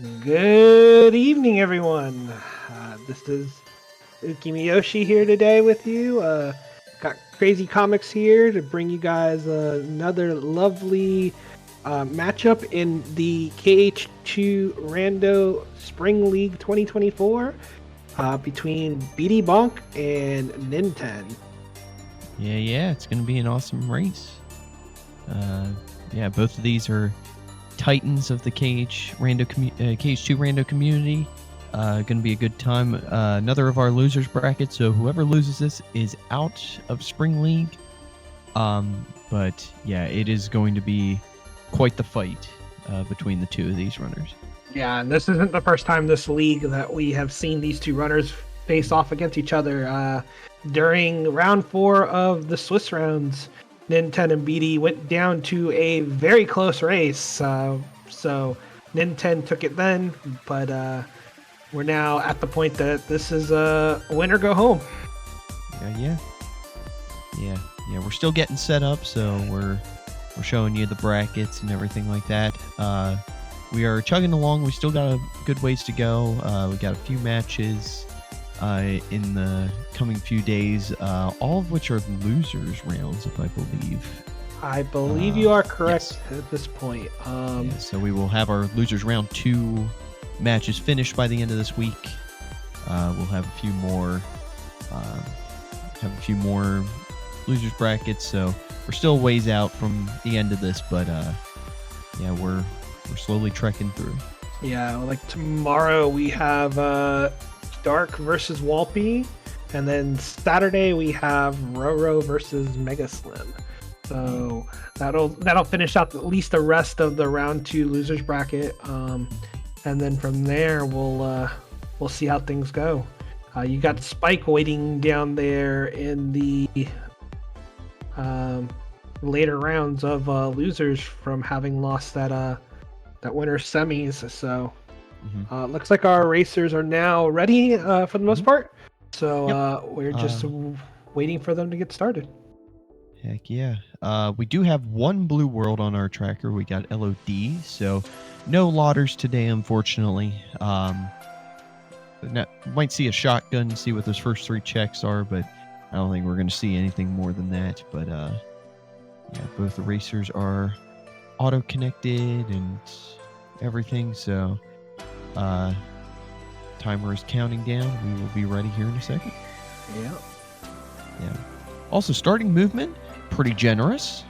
Good evening, everyone. This is Ukimiyoshi here today with you. Got Crazy Comics here to bring you guys another lovely matchup in the KH2Rando Spring League 2024 between BDBonk and Ninten. Yeah, it's going to be an awesome race. Both of these are titans of the KH2 Rando community. Going to be a good time. Another of our losers bracket, so whoever loses this is out of Spring League. But yeah, it is going to be quite the fight between the two of these runners. Yeah, and this isn't the first time this league that we have seen these two runners face off against each other. During round 4 of the Swiss rounds, Ninten and BD went down to a very close race. So Ninten took it then, but we're now at the point that this is a win or go home. Yeah. We're still getting set up, so we're showing you the brackets and everything like that. We are chugging along. We still got a good ways to go. We got a few matches in the coming few days, all of which are losers rounds, if I believe. I believe you are correct at this point. So we will have our losers round 2 matches finished by the end of this week. We'll have a few more losers brackets. So we're still ways out from the end of this, but we're slowly trekking through. Yeah, like tomorrow we have Dark versus Walpy, and then Saturday we have Roro versus Mega Slim. So that'll finish out at least the rest of the round 2 losers bracket, and then from there we'll see how things go. You got Spike waiting down there in the later rounds of losers from having lost that winter semis. So looks like our racers are now ready for the most part. So we're just waiting for them to get started. Heck yeah. We do have one blue world on our tracker. We got LOD, so no lotters today, unfortunately. Might see a shotgun to see what those first 3 checks are, but I don't think we're going to see anything more than that. But both the racers are auto-connected and everything, so timer is counting down. We will be ready here in a second. Yeah. Also, starting movement, pretty generous.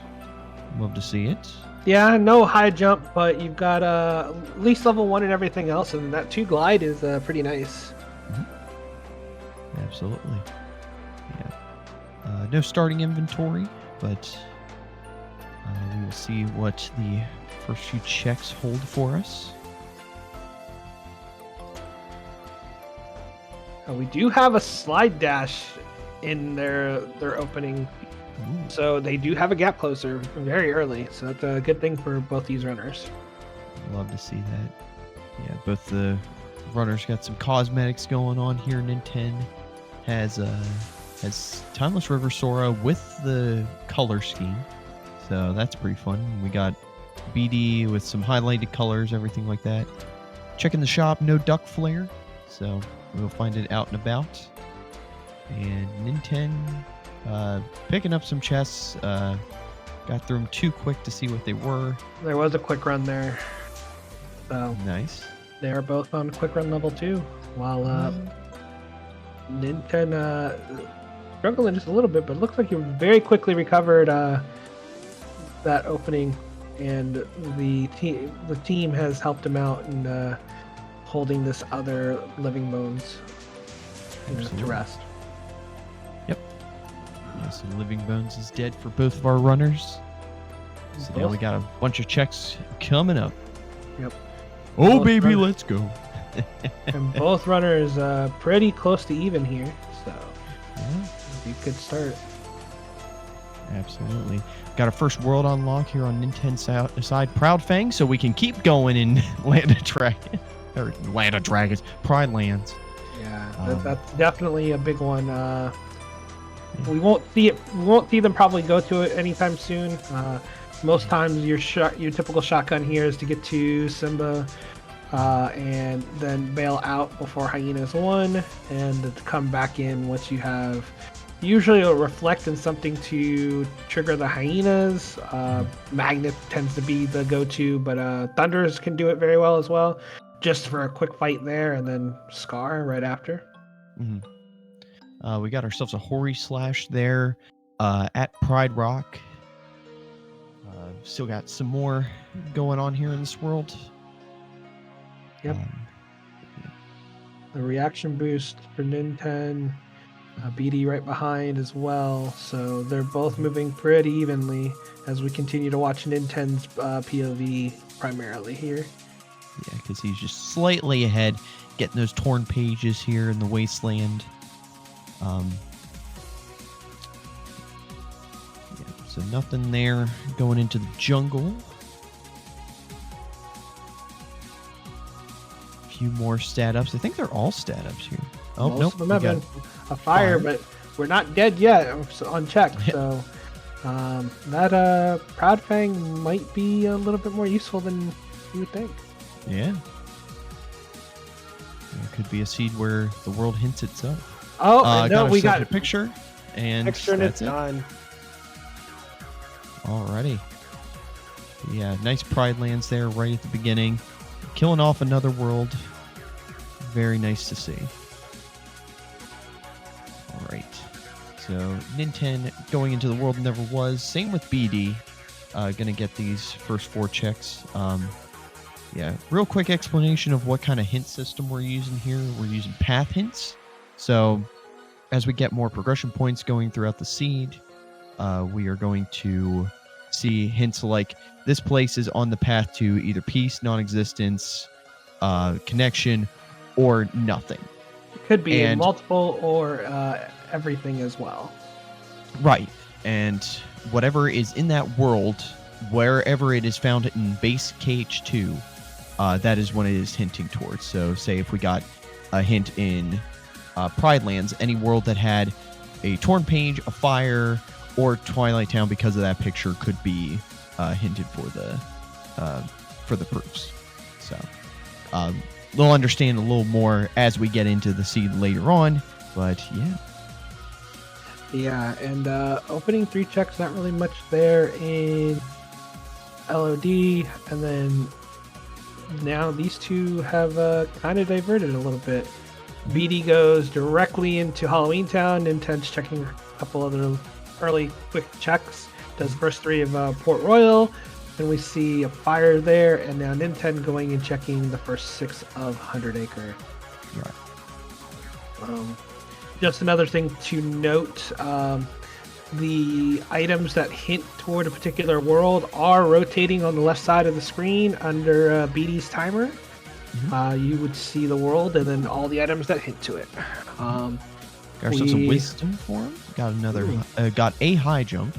Love to see it. Yeah, no high jump, but you've got at least level 1 and everything else, and that 2 glide is pretty nice. Absolutely. No starting inventory, but we will see what the first few checks hold for us. We do have a slide dash in their opening. Ooh. So they do have a gap closer very early. So that's a good thing for both these runners. Love to see that. Yeah, both the runners got some cosmetics going on here. Ninten has Timeless River Sora with the color scheme. So that's pretty fun. We got BD with some highlighted colors, everything like that. Checking the shop, no duck flare. So we'll find it out and about. And Ninten picking up some chests. Got through them too quick to see what they were. There was a quick run there. So nice. They are both on quick run level 2, while Ninten struggling just a little bit, but looks like he very quickly recovered that opening, and the team has helped him out in holding this other living bones to rest. Yep. Yeah, so Living Bones is dead for both of our runners. So now we got a bunch of checks coming up. Yep. Oh, both baby, let's go. And both runners pretty close to even here, so you could start. Absolutely. Got our first world unlock here on Ninten's side, Proud Fang, so we can keep going in Land of Dragons. Or Land of Dragons, Pride Lands. Yeah, that's definitely a big one. We won't see them probably go to it anytime soon. Most times your typical shotgun here is to get to Simba and then bail out before Hyenas 1, and to come back in once you have. Usually it'll reflect in something to trigger the Hyenas. Magnet tends to be the go-to, but Thunders can do it very well as well. Just for a quick fight there, and then Scar right after. We got ourselves a Hori Slash there at Pride Rock. Still got some more going on here in this world. Yep. The reaction boost for Ninten. BD right behind as well. So they're both moving pretty evenly as we continue to watch Ninten's POV primarily here. Yeah, because he's just slightly ahead, getting those torn pages here in the wasteland. Yeah, so nothing there. Going into the jungle. A few more stat ups. I think they're all stat ups here. Oh, Most nope. of them have been a fire, but we're not dead yet. Unchecked. So that Proud Fang might be a little bit more useful than you would think. Yeah. It could be a seed where the world hints itself. Oh, no, we got a picture, and picture and it's that's it. done. Alrighty. Yeah, nice Pride lands there right at the beginning. Killing off another world. Very nice to see. Alright. So, Ninten going into the world never was. Same with BD. Gonna get these first 4 checks. Yeah, real quick explanation of what kind of hint system we're using here. We're using path hints. So, as we get more progression points going throughout the seed, we are going to see hints like this place is on the path to either peace, non-existence, connection, or nothing. It could be multiple or everything as well. Right. And whatever is in that world, wherever it is found in base KH2, that is what it is hinting towards. So say if we got a hint in Pride Lands, any world that had a torn page, a fire, or Twilight Town because of that picture could be hinted for the proofs. So we'll understand a little more as we get into the seed later on, but yeah. Yeah, and opening 3 checks, not really much there in LOD, and then now these two have kind of diverted a little bit. BD goes directly into Halloween Town. Ninten's checking a couple other early quick checks. Does first 3 of Port Royal, and we see a fire there, and now Ninten going and checking the first 6 of 100 Acre. Right. Just another thing to note, the items that hint toward a particular world are rotating on the left side of the screen under BD's timer. Mm-hmm. You would see the world and then all the items that hint to it. Got ourselves a wisdom for him. Got another. Got a high jump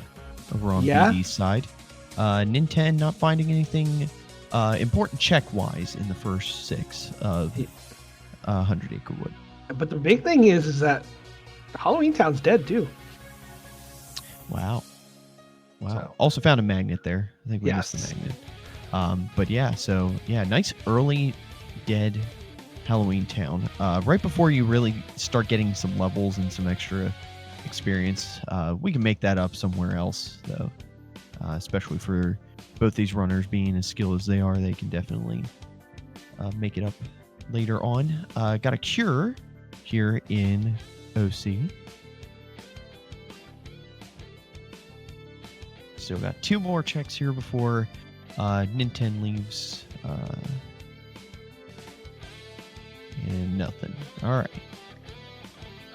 over on BD's side. Ninten not finding anything important check-wise in the first 6 of 100 Acre Wood. But the big thing is that Halloween Town's dead too. Wow. So. Also found a magnet there. I think we missed the magnet. But yeah, so yeah, nice early dead Halloween Town. Right before you really start getting some levels and some extra experience. We can make that up somewhere else though. Especially for both these runners being as skilled as they are, they can definitely make it up later on. Got a cure here in OC. Still got 2 more checks here before Ninten leaves. And nothing. All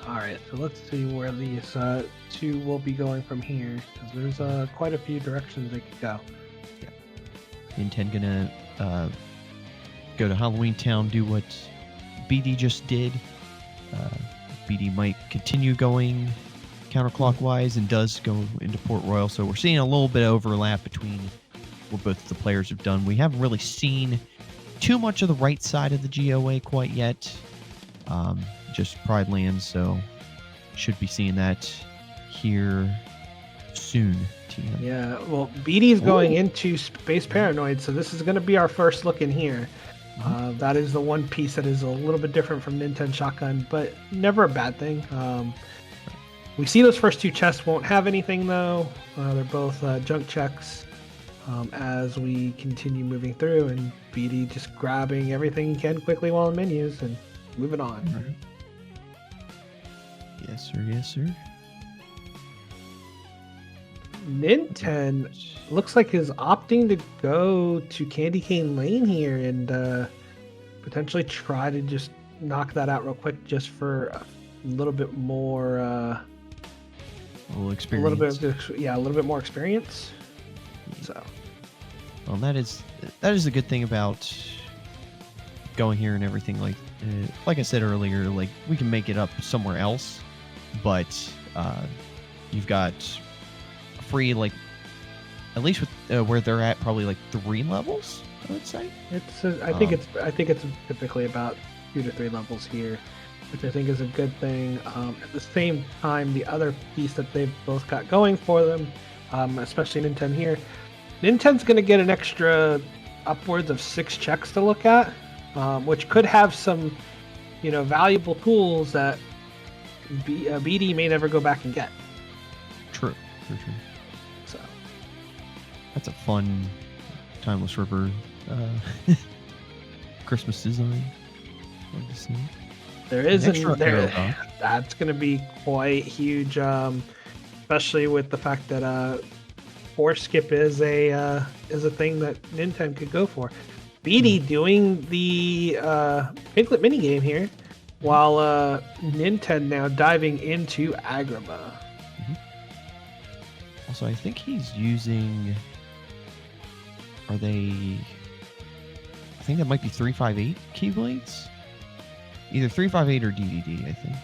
right, so let's see where these 2 will be going from here, because there's quite a few directions they could go. Yeah. Ninten gonna go to Halloween Town, do what BD just did. BD might continue going counterclockwise and does go into Port Royal, so we're seeing a little bit of overlap between what both the players have done. We haven't really seen too much of the right side of the GOA quite yet. Just Pride Lands, so should be seeing that here soon. TM. Yeah, well, BD's going into Space Paranoid, so this is going to be our first look in here. That is the one piece that is a little bit different from Ninten Shotgun, but never a bad thing. We see those first two chests won't have anything though. They're both junk checks. As we continue moving through, and BD just grabbing everything he can quickly while in menus and moving on. Right. Yes, sir. Yes, sir. Ninten looks like is opting to go to Candy Cane Lane here and potentially try to just knock that out real quick, just for a little bit more. A little experience. A little bit more experience. So. Well, that is a good thing about going here and everything. Like I said earlier, like we can make it up somewhere else, but you've got free, like, at least with where they're at, probably like 3 levels. I would say I think it's typically about 2 to 3 levels here, which I think is a good thing. At the same time, the other piece that they've both got going for them, especially Ninten here. Ninten's going to get an extra upwards of 6 checks to look at, which could have some, valuable tools that BD may never go back and get. True. So that's a fun Timeless River Christmas design. Love to see. There is that's going to be quite huge, especially with the fact that Force Skip is a thing that Ninten could go for. BD doing the Piglet minigame here, while Ninten now diving into Agrabah. Also, I think he's using. I think that might be 358 Keyblades. Either 358 or DDD, I think.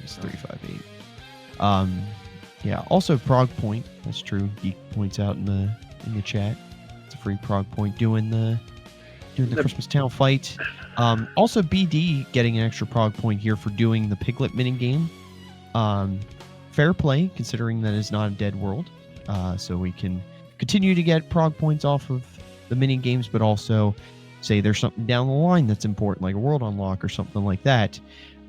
It's 358. Yeah. Also, Prog Point. That's true. He points out in the chat. It's a free Prog Point doing the Christmas Town fight. Also, BD getting an extra Prog Point here for doing the Piglet minigame. Fair play, considering that it's not a dead world. So we can continue to get Prog Points off of the mini games, but also say there's something down the line that's important, like a world unlock or something like that.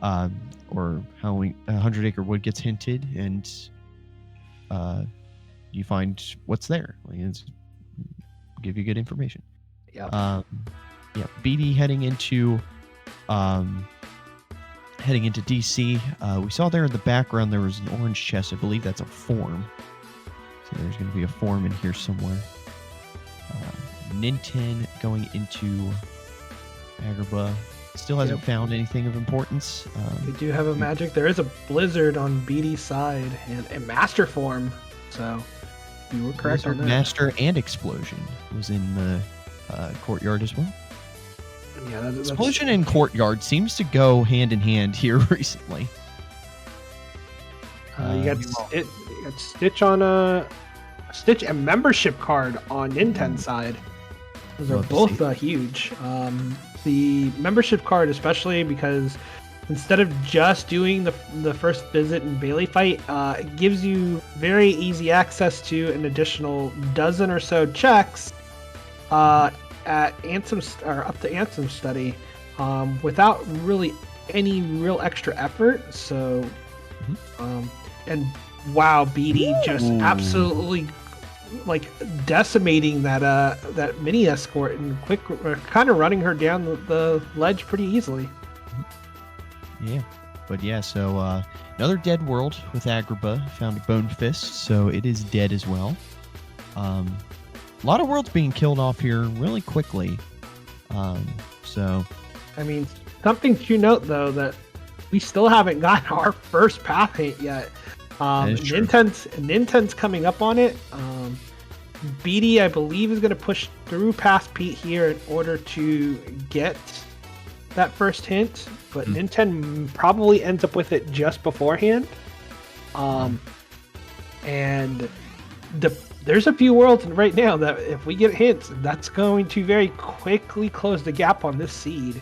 Or how 100 Acre Wood gets hinted, and you find what's there. Like, it's give you good information. Yeah. BD heading into DC. We saw there in the background there was an orange chest. I believe that's a form. So there's going to be a form in here somewhere. Ninten going into Agrabah. Still hasn't found anything of importance. We do have a magic. There is a blizzard on BD's side and a master form. So you were correct on that. Master and explosion was in the courtyard as well. Yeah, that's... Explosion and courtyard seems to go hand in hand here recently. You got Stitch on Stitch and membership card on Ninten's side. Those are both huge. The membership card, especially because instead of just doing the first visit and Bailey fight, it gives you very easy access to an additional dozen or so checks at Ansem or up to Ansem Study without really any real extra effort. So, and wow, BD just absolutely like decimating that mini escort and kind of running her down the ledge pretty easily. Yeah, but yeah, so another dead world with Agrabah. Found a Bone Fist, so it is dead as well. A lot of worlds being killed off here really quickly. So, I mean, something to note though that we still haven't gotten our first path hint yet. Ninten's coming up on it. BD, I believe, is going to push through past Pete here in order to get that first hint, but Ninten probably ends up with it just beforehand. And there's a few worlds right now that if we get hints, that's going to very quickly close the gap on this seed.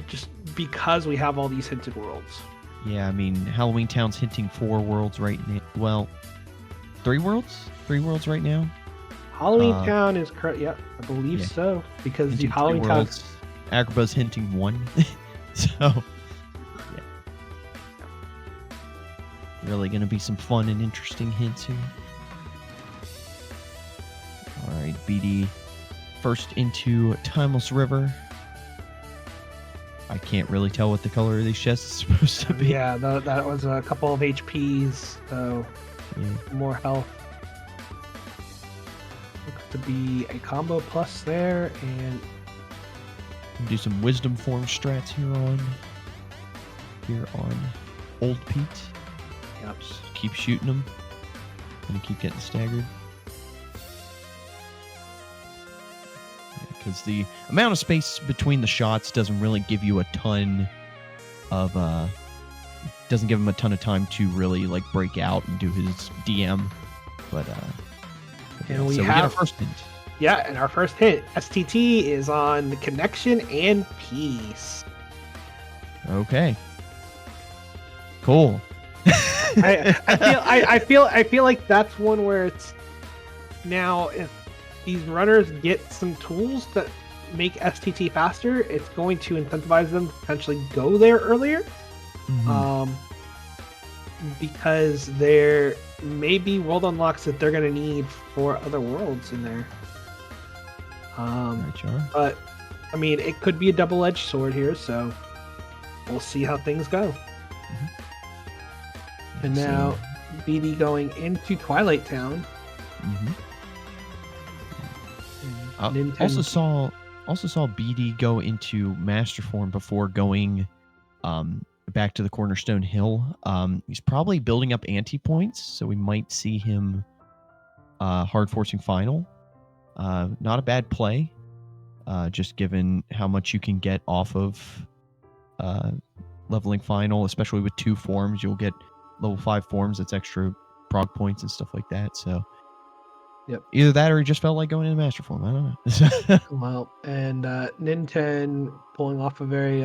Just because we have all these hinted worlds. Yeah, I mean, Halloween Town's hinting 4 worlds right now. Well, 3 worlds? 3 worlds right now? Halloween Town is correct. Yep, I believe yeah. so. Because the Hinting Halloween 3 Town. worlds. Agrabah's hinting 1. So, yeah. Really going to be some fun and interesting hints here. All right, BD first into Timeless River. I can't really tell what the color of these chests is supposed to be. Yeah, that was a couple of HPs, so more health. Looks to be a combo plus there, and do some wisdom form strats here on Old Pete. Yep. Just keep shooting them. Gonna keep getting staggered. Because the amount of space between the shots doesn't really give you a ton of doesn't give him a ton of time to really like break out and do his DM. But and we get our first hint. Yeah, and our first hint, STT, is on Connection and Peace. Okay. Cool. I feel like that's one where it's now if these runners get some tools that make STT faster, it's going to incentivize them to potentially go there earlier. Mm-hmm. Because there may be world unlocks that they're going to need for other worlds in there. But I mean, it could be a double-edged sword here, so we'll see how things go. Mm-hmm. And now BD going into Twilight Town. Mm-hmm. Also saw BD go into Master Form before going back to the Cornerstone Hill. He's probably building up anti-points, so we might see him hard forcing final. Not a bad play, just given how much you can get off of leveling final, especially with 2 forms. You'll get level 5 forms, that's extra prog points and stuff like that, so yep. Either that or he just felt like going into Master Form. I don't know. Well, and Ninten pulling off a very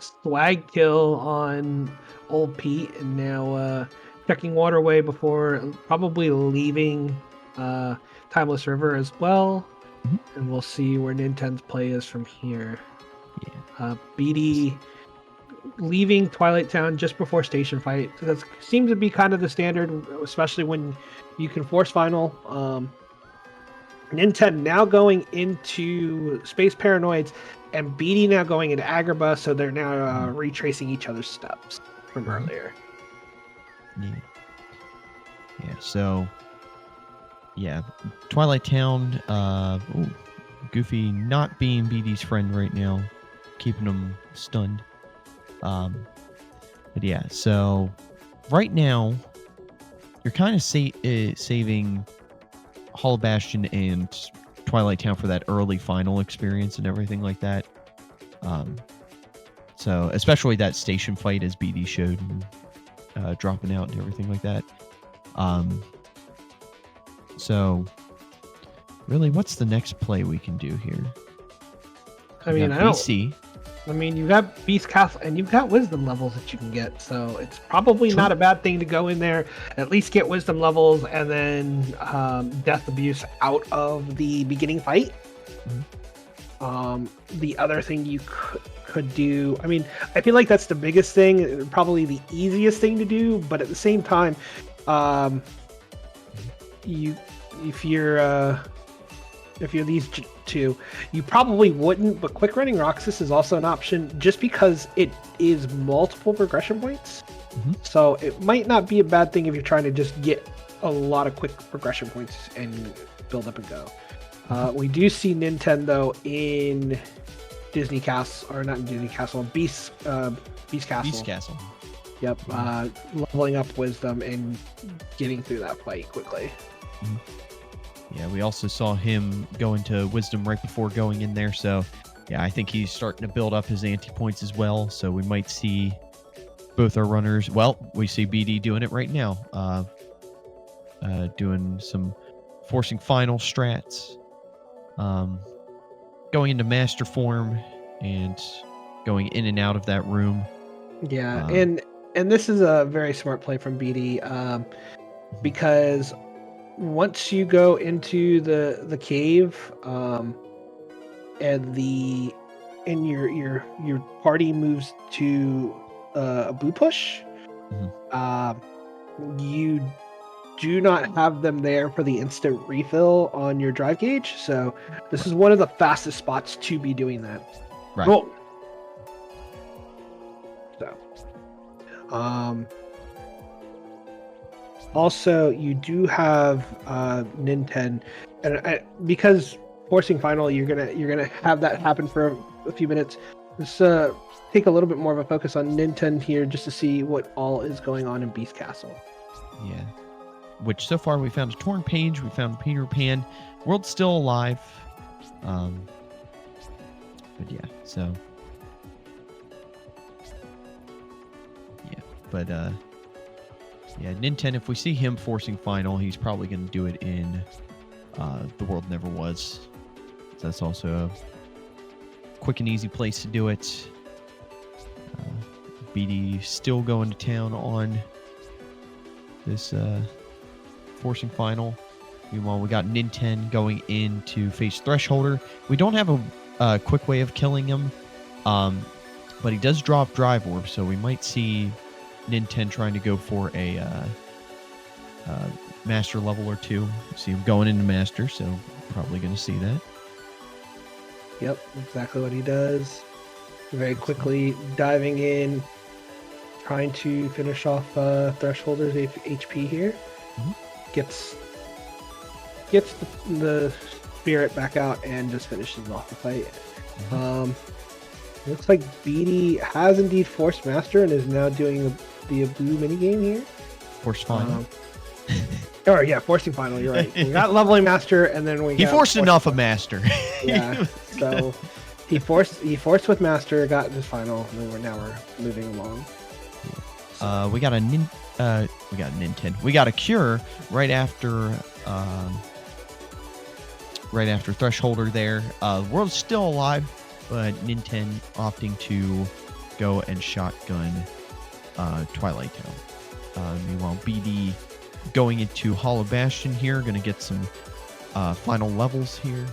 swag kill on Old Pete, and now checking Waterway before probably leaving Timeless River as well. Mm-hmm. And we'll see where Ninten's play is from here. Yeah. BD leaving Twilight Town just before Station Fight. So that seems to be kind of the standard, especially when you can force final. Ninten now going into Space Paranoids, and BD now going into Agrabah, so they're now retracing each other's steps from earlier. So Twilight Town, Goofy not being BD's friend right now, keeping him stunned. So right now you're kind of saving Hollow Bastion and Twilight Town for that early final experience and everything like that. So especially that station fight as BD showed, and, dropping out and everything like that. So really, what's the next play we can do here? I mean, you got Beast Castle and you've got wisdom levels that you can get, so it's probably not a bad thing to go in there, at least get wisdom levels, and then death abuse out of the beginning fight. Mm-hmm. The other thing you could do, I mean, I feel like that's the biggest thing, probably the easiest thing to do, but at the same time, if you're these two, you probably wouldn't, but quick running Roxas is also an option just because it is multiple progression points. Mm-hmm. So it might not be a bad thing if you're trying to just get a lot of quick progression points and build up and go. We do see Nintendo in Disney Castle, or not in Disney Castle, Beast Castle. Beast Castle. Yep, leveling up wisdom and getting through that fight quickly. Mm-hmm. Yeah, we also saw him go into wisdom right before going in there. So, I think he's starting to build up his anti-points as well. So we might see both our runners. Well, we see BD doing it right now. Doing some forcing final strats. Going into Master Form and going in and out of that room. Yeah, and this is a very smart play from BD because once you go into the cave, and your party moves to a boo push, you do not have them there for the instant refill on your drive gauge. So this is one of the fastest spots to be doing that. Right. Well, so, also you do have Ninten, and because forcing final, you're gonna have that happen for a few minutes. Let's take a little bit more of a focus on Ninten here, just to see what all is going on in Beast Castle. Yeah. Which so far we found a torn page, we found Peter Pan, world's still alive. But yeah, so yeah, but yeah, Ninten, if we see him forcing final, he's probably going to do it in The World Never Was. So that's also a quick and easy place to do it. BD still going to town on this forcing final. Meanwhile, we got Ninten going in to face Thresholder. We don't have a quick way of killing him, but he does drop Drive Orb, so we might see Ninten trying to go for a Master level or two. See him going into Master, so probably going to see that. Yep, exactly what he does. Very quickly diving in, trying to finish off Thresholder's HP here. Mm-hmm. Gets the spirit back out and just finishes off the fight. Looks like BD has indeed forced Master and is now doing the Abu minigame here. Force final. Forcing final, you're right. We got leveling Master, and then he forced enough of Master. Yeah, so he forced with Master, got his final, and then now we're moving along. We got a Ninten. We got a Cure right after Thresholder there. World's still alive, but Ninten opting to go and shotgun Twilight Town. Meanwhile, BD going into Hollow Bastion here, going to get some final levels here.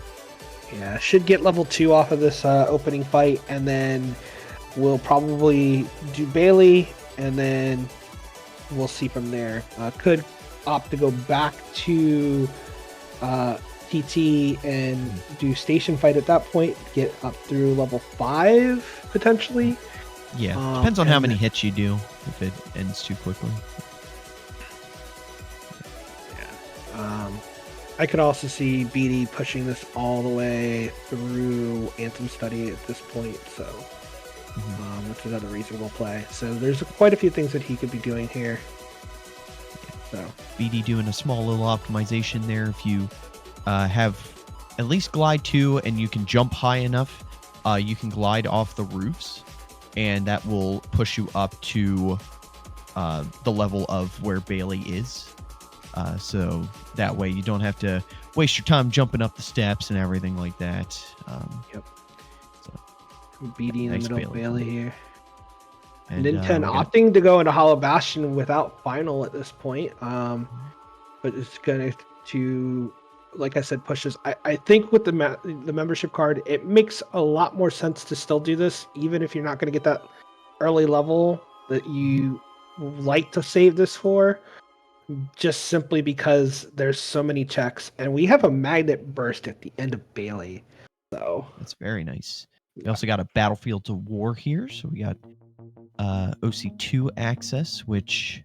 Yeah, should get level 2 off of this opening fight, and then we'll probably do Bailey, and then we'll see from there. Could opt to go back to TT and do Station Fight at that point, get up through level 5, potentially. Yeah, depends on how many hits you do, if it ends too quickly. I could also see BD pushing this all the way through Anthem Study at this point, so which is another reasonable play. So there's quite a few things that he could be doing here. So BD doing a small little optimization there. If you have at least glide 2 and you can jump high enough, you can glide off the roofs, and that will push you up to the level of where Bailey is. So that way you don't have to waste your time jumping up the steps and everything like that. Yep. So, BD in the middle of Bailey here. And, Ninten opting to go into Hollow Bastion without final at this point. But it's going to, like I said, pushes. I think with the membership card, it makes a lot more sense to still do this, even if you're not going to get that early level that you like to save this for. Just simply because there's so many checks, and we have a magnet burst at the end of Bailey, so that's very nice. We also got a Battlefield to War here, so we got OC2 access, which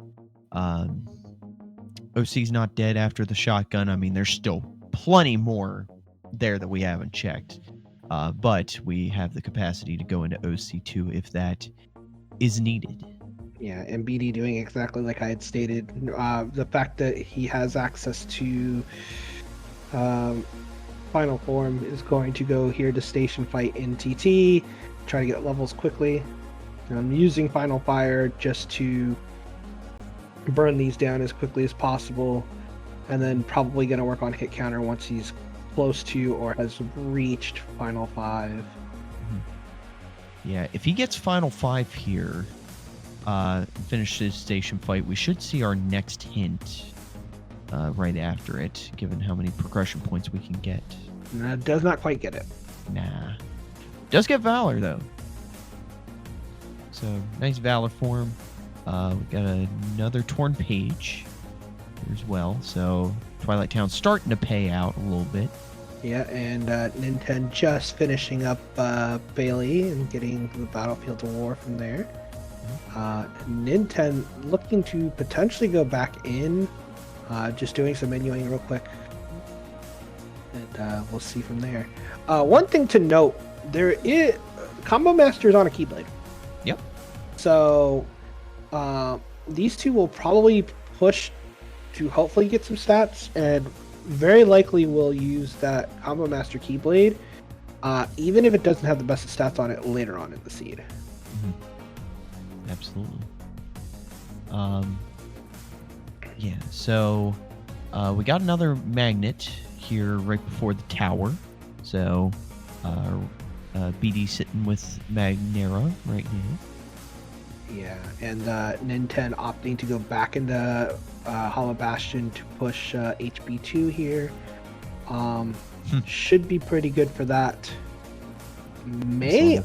OC's not dead after the shotgun. I mean, there's still plenty more there that we haven't checked, but we have the capacity to go into OC2 if that is needed. Yeah, and BD doing exactly like I had stated. The fact that he has access to final form is going to go here to Station Fight in TT, try to get levels quickly. I'm using Final Fire just to burn these down as quickly as possible, and then probably going to work on hit counter once he's close to or has reached Final 5. Yeah, if he gets Final 5 here, finishes Station Fight, we should see our next hint right after it, given how many progression points we can get. Does not quite get it. Nah. Does get Valor, though. So, nice Valor form. We got another Torn Page here as well. So, Twilight Town's starting to pay out a little bit. Yeah, and Ninten just finishing up Bailey and getting the Battlefield of War from there. Ninten looking to potentially go back in, just doing some menuing real quick. And we'll see from there. One thing to note, there is Combo Master is on a Keyblade. Yep. So these two will probably push to hopefully get some stats, and very likely will use that Combo Master Keyblade, even if it doesn't have the best of stats on it later on in the seed. Mm-hmm. Absolutely. Yeah, so we got another magnet here right before the tower. So BD sitting with Magnera right now. Yeah, and Ninten opting to go back into Hollow Bastion to push HB2 here. Should be pretty good for that. May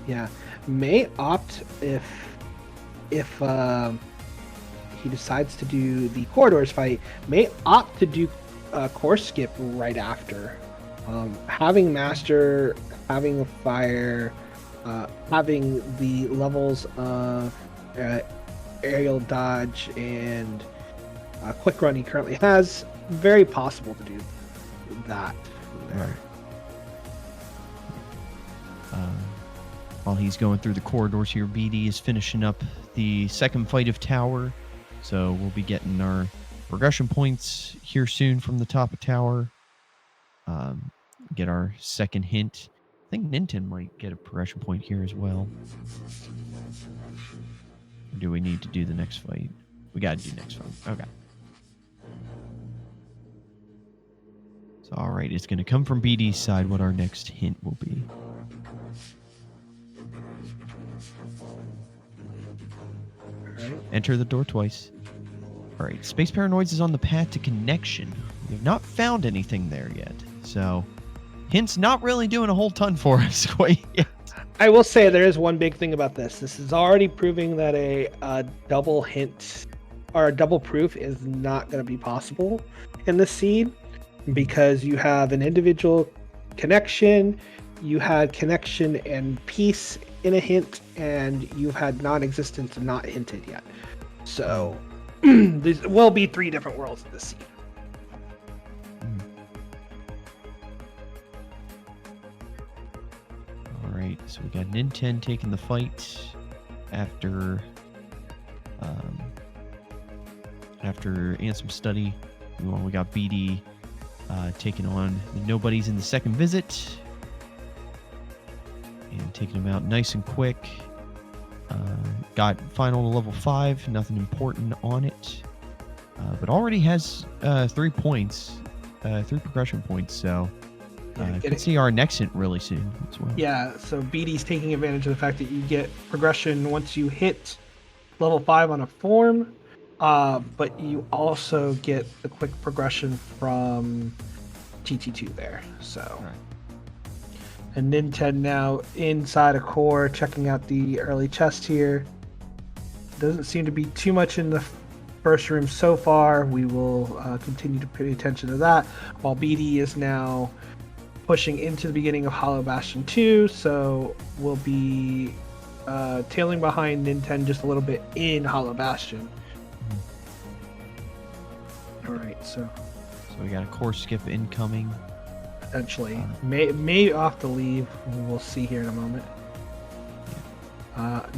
yeah, may opt if he decides to do the corridors fight, may opt to do course skip right after. Having Master, having a fire, having the levels of aerial dodge and quick run he currently has, very possible to do that from there. Right. While he's going through the corridors here, BD is finishing up the second fight of tower, so we'll be getting our progression points here soon from the top of tower. Get our second hint. I think Ninten might get a progression point here as well. Or do we need to do the next fight? We gotta do next fight. Okay. So, all right, it's going to come from BD's side what our next hint will be. Right. Enter the door twice. All right, Space Paranoids is on the path to connection. We have not found anything there yet. So, hint's not really doing a whole ton for us quite yet. I will say there is one big thing about this. This is already proving that a double hint or a double proof is not going to be possible in this seed, because you have an individual connection, you had connection and peace in a hint, and you've had non-existent and not hinted yet. So there will be 3 different worlds in this seed. Alright, so we got Ninten taking the fight after Ansem Study. We got BD taking on the Nobodies in the second visit. And taking them out nice and quick. Got final to level 5, nothing important on it. But already has 3 points, 3 progression points, so could see our next hint really soon as well. Yeah, so BD's taking advantage of the fact that you get progression once you hit level 5 on a form, but you also get the quick progression from TT2 there. So, Right. And Ninten now inside a core, checking out the early chest here. Doesn't seem to be too much in the first room so far. We will continue to pay attention to that, while BD is now pushing into the beginning of Hollow Bastion 2, so we'll be tailing behind Ninten just a little bit in Hollow Bastion. Alright, so we got a course skip incoming. Potentially. May off to leave. We'll see here in a moment.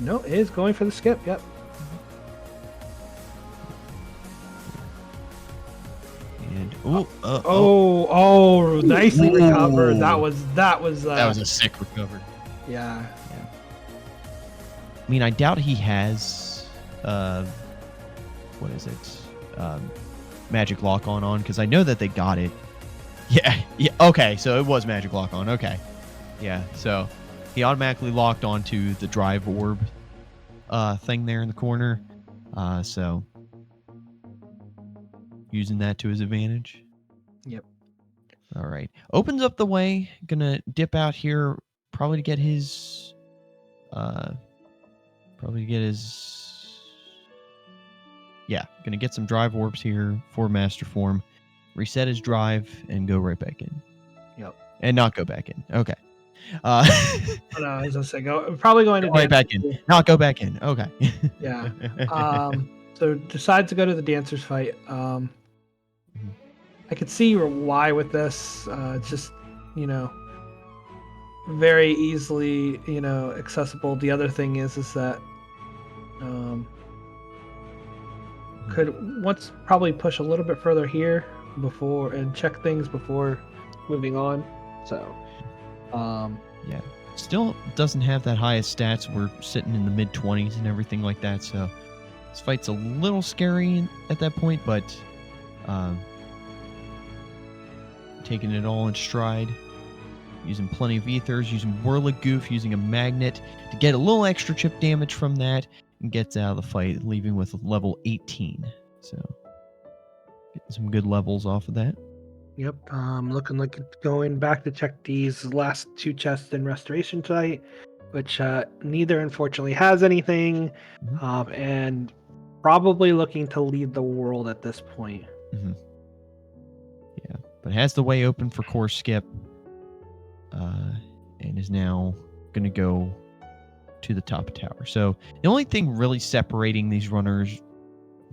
No, it is going for the skip, yep. And nicely recovered. That was a sick recovery. Yeah. I mean, I doubt he has what is it? Magic lock on, because I know that they got it. Yeah. Okay, so it was magic lock on. Okay. Yeah, so he automatically locked onto the drive orb thing there in the corner. So using that to his advantage. Yep. All right. Opens up the way. Gonna dip out here, probably to get his. Yeah, gonna get some drive orbs here for Master Form. Reset his drive and go right back in. Yep. And not go back in. Okay. Oh, no, I was gonna say probably going to go right back in. Not go back in. Okay. Yeah. So decides to go to the dancers fight. I could see why with this. It's just, very easily, accessible. The other thing is that could once probably push a little bit further here before and check things before moving on. So, yeah, still doesn't have that highest stats. We're sitting in the mid 20s and everything like that. So this fight's a little scary at that point, but taking it all in stride. Using plenty of ethers, using Whirligoof, using a magnet to get a little extra chip damage from that, and gets out of the fight, leaving with level 18. So, getting some good levels off of that. Yep. Looking like it's going back to check these last 2 chests in Restoration site, which neither unfortunately has anything, and probably looking to lead the world at this point. Mm-hmm. Yeah, but has the way open for Core Skip. And is now going to go to the top of tower. So the only thing really separating these runners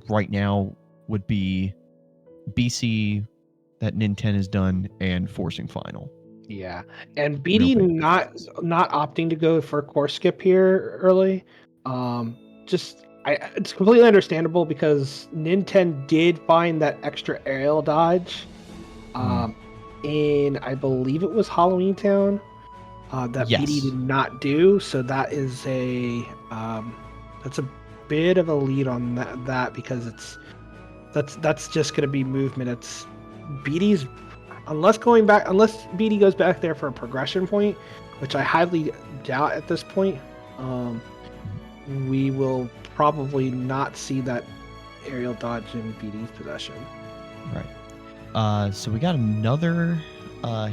right now would be BC that Ninten has done and forcing final. Yeah, and BD not opting to go for Core Skip here early. It's completely understandable because Ninten did find that extra aerial dodge. In I believe it was Halloween Town. That BD did not do, so that is that's a bit of a lead on that because that's just going to be movement. It's BD's unless BD goes back there for a progression point, which I highly doubt at this point. We will probably not see that aerial dodge in BD's possession. Right. So we got another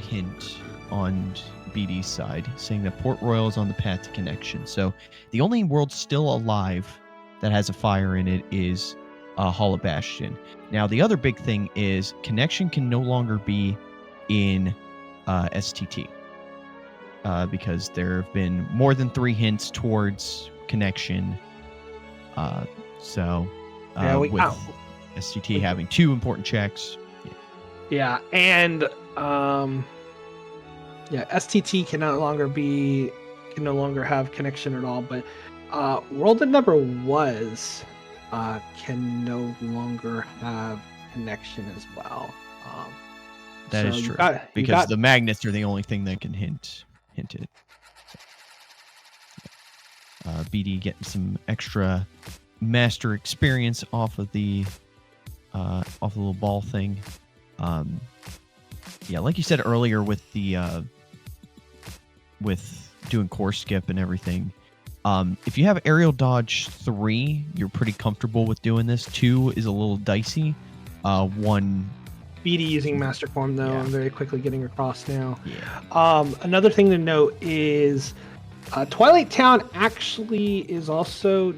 hint on BD's side saying that Port Royal is on the path to connection. So the only world still alive that has a fire in it is Hall of Bastion. Now the other big thing is connection can no longer be in STT because there have been more than 3 hints towards connection. With STT having 2 important checks. Yeah, and STT can no longer have connection at all, but world that never was can no longer have connection as well. That is true. Because the magnets are the only thing that can hint it. So, BD getting some extra master experience off of the little ball thing. Like you said earlier with the with doing Core Skip and everything, if you have aerial dodge 3, you're pretty comfortable with doing this. 2 is a little dicey. 1 BD using Master Form though, I'm very quickly getting across now. Yeah. Another thing to note is Twilight Town actually is also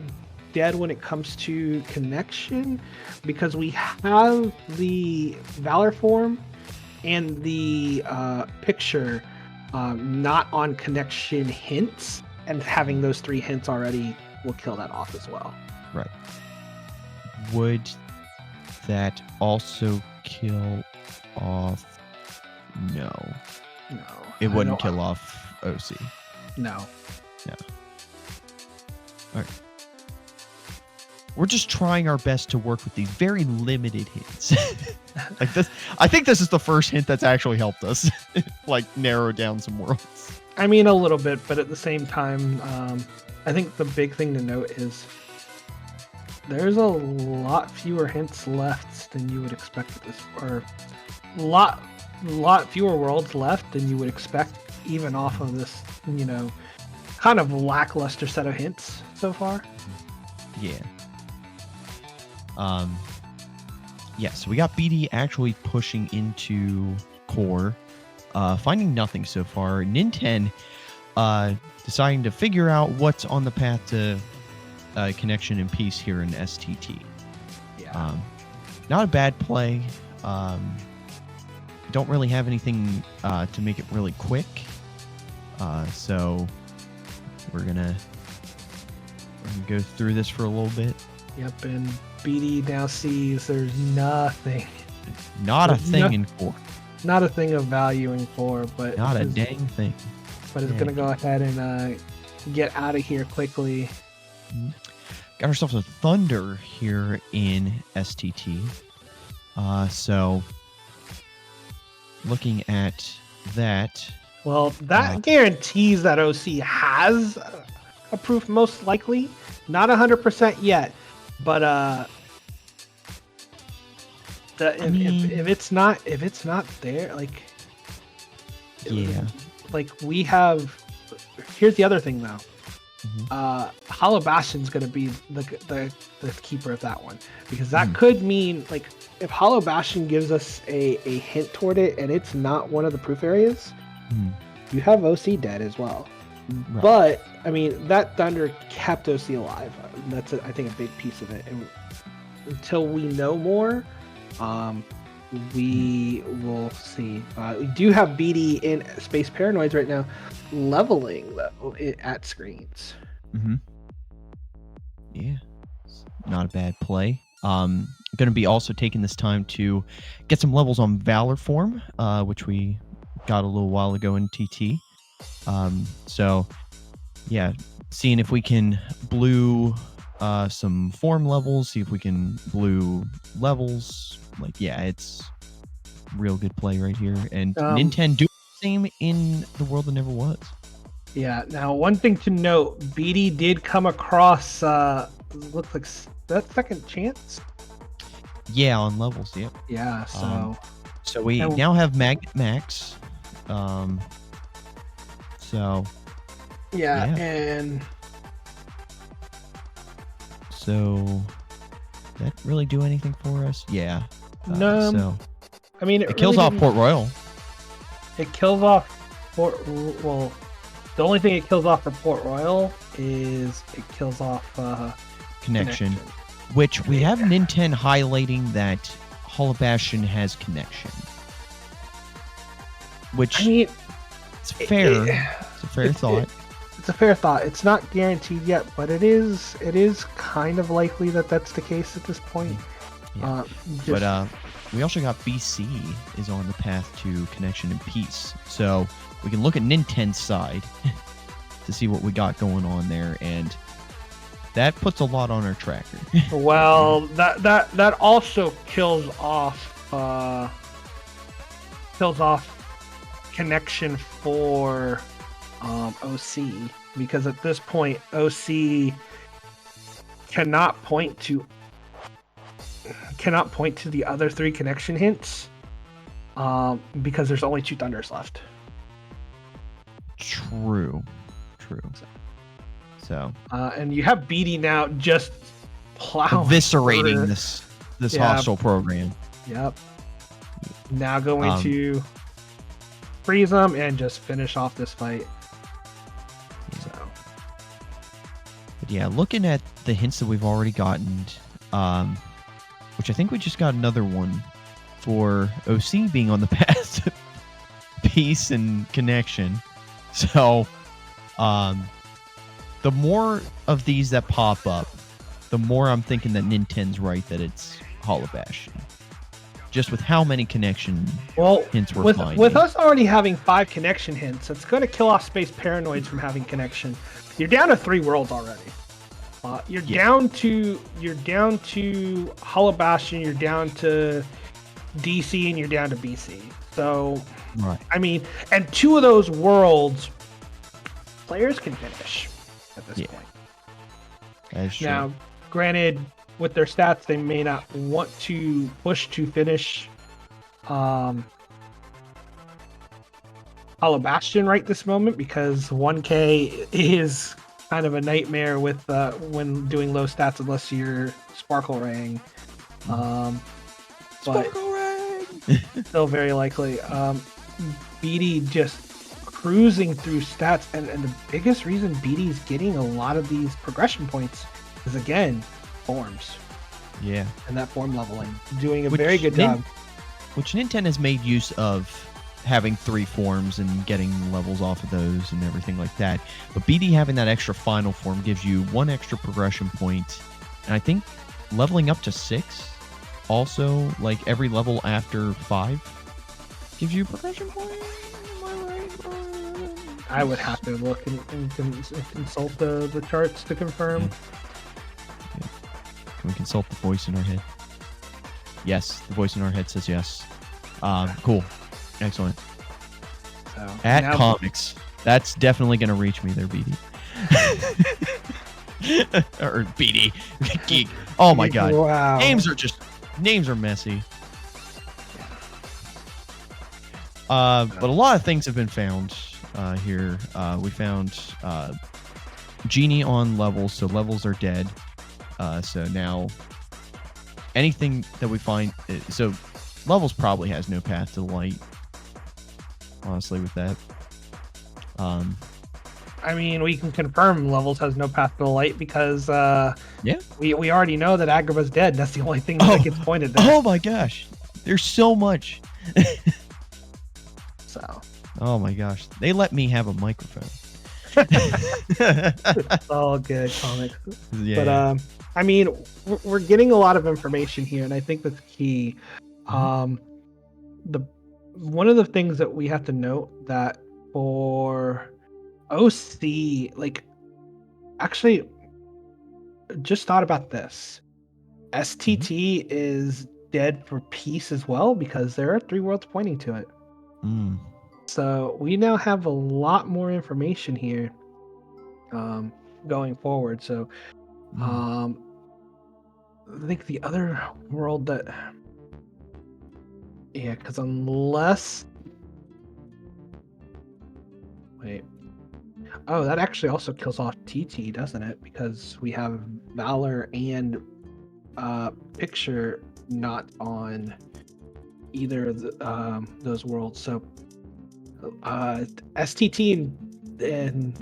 dead when it comes to connection because we have the Valor Form and the picture not on connection hints, and having those 3 hints already will kill that off as well. Right. Would that also kill off? No. It wouldn't kill off OC. No. All right. We're just trying our best to work with these very limited hints. Like this, I think this is the first hint that's actually helped us, like narrow down some worlds. I mean, a little bit, but at the same time, I think the big thing to note is there's a lot fewer hints left than you would expect at this, or a lot fewer worlds left than you would expect, even off of this, kind of lackluster set of hints so far. Yeah. Yeah, so we got BD actually pushing into core, finding nothing so far. Ninten deciding to figure out what's on the path to connection and peace here in STT. Yeah. Not a bad play. Don't really have anything to make it really quick. So we're gonna go through this for a little bit. Yep, and BD now sees there's nothing. Not a thing in core. Not a thing of value in core, but Not a dang thing. But it's gonna go ahead and get out of here quickly. Got ourselves a Thunder here in STT. So looking at that. Well, that guarantees that OC has a proof, most likely. Not 100% yet, but if it's not there, like, yeah, like we have. Here's the other thing though. Hollow Bastion's gonna be the keeper of that one, because that could mean, like, if Hollow Bastion gives us a hint toward it and it's not one of the proof areas, you have OC dead as well. Right. But I mean, that Thunder kept OC alive. That's I think a big piece of it. And until we know more, we will see. We do have BD in Space Paranoids right now, leveling at screens. Yeah, not a bad play. Going to be also taking this time to get some levels on Valor Form, which we got a little while ago in TT. So yeah, seeing if we can blue some form levels, see if we can blue levels. Like, yeah, it's real good play right here. And Ninten do the same in the world that never was. Yeah. Now, one thing to note: BD did come across looks like that second chance. Yeah, on levels. Yep. Yeah. So we now have Magnet Max. So. Yeah, and. So, that really do anything for us? Yeah. No. So, I mean, it kills off Port Royal. It kills off well. The only thing it kills off for Port Royal is it kills off connection, which we have Ninten highlighting that Hollow Bastion has connection. Which, I mean, it's fair. It's a fair thought. It's a fair thought. It's not guaranteed yet, but it is kind of likely that that's the case at this point. Yeah. But we also got BC is on the path to connection and peace. So we can look at Ninten's side to see what we got going on there, and that puts a lot on our tracker. Well, that also kills off connection for OC, because at this point OC cannot point to the other 3 connection hints because there's only 2 Thunders left. True. So and you have BD now just plowing, eviscerating this hostile program. Yep. Now going to freeze them and just finish off this fight. So, but yeah, looking at the hints that we've already gotten, which I think we just got another one for OC being on the path to peace and connection. So, the more of these that pop up, the more I'm thinking that Ninten's right that it's Hollow Bastion. Just with how many connection hints we're finding. With us already having 5 connection hints, it's going to kill off Space Paranoids from having connection. You're down to 3 worlds already. You're down to Hollow Bastion, you're down to DC, and you're down to BC. So, right. I mean, and 2 of those worlds, players can finish at this point. That is true. Now, granted, with their stats, they may not want to push to finish Hollow Bastion right this moment, because 1K is kind of a nightmare with when doing low stats unless you're Sparkle Raying. but still very likely. BD just cruising through stats, and the biggest reason BD's getting a lot of these progression points is, again, forms. Yeah. And that form leveling. Doing a very good job. Which Ninten has made use of having 3 forms and getting levels off of those and everything like that. But BD having that extra final form gives you 1 extra progression point. And I think leveling up to 6 also, like every level after 5 gives you a progression point. Am I right? I would have to look and consult the charts to confirm. Yeah. Can we consult the voice in our head? Yes, the voice in our head says yes. Cool. Excellent. So, At comics. That's definitely going to reach me there, BD. Or BD. Geek. Oh my god. Wow. Names are messy. But a lot of things have been found here. We found Genie on levels, so levels are dead. So now anything that we find, so levels probably has no path to light. Honestly, with that. I mean, we can confirm levels has no path to light because yeah, we already know that Agrava's dead. That's the only thing that gets pointed there. Oh my gosh, there's so much. So. Oh my gosh, they let me have a microphone. It's all good comics. Yeah. But I mean, we're getting a lot of information here, and I think that's key. One of the things that we have to note that for OC, like, actually, just thought about this. STT is dead for peace as well because there are 3 worlds pointing to it. So we now have a lot more information here going forward. So I think the other world that, yeah, because unless, wait, oh, that actually also kills off TT, doesn't it? Because we have Valor and Picture not on either of those worlds. So STT and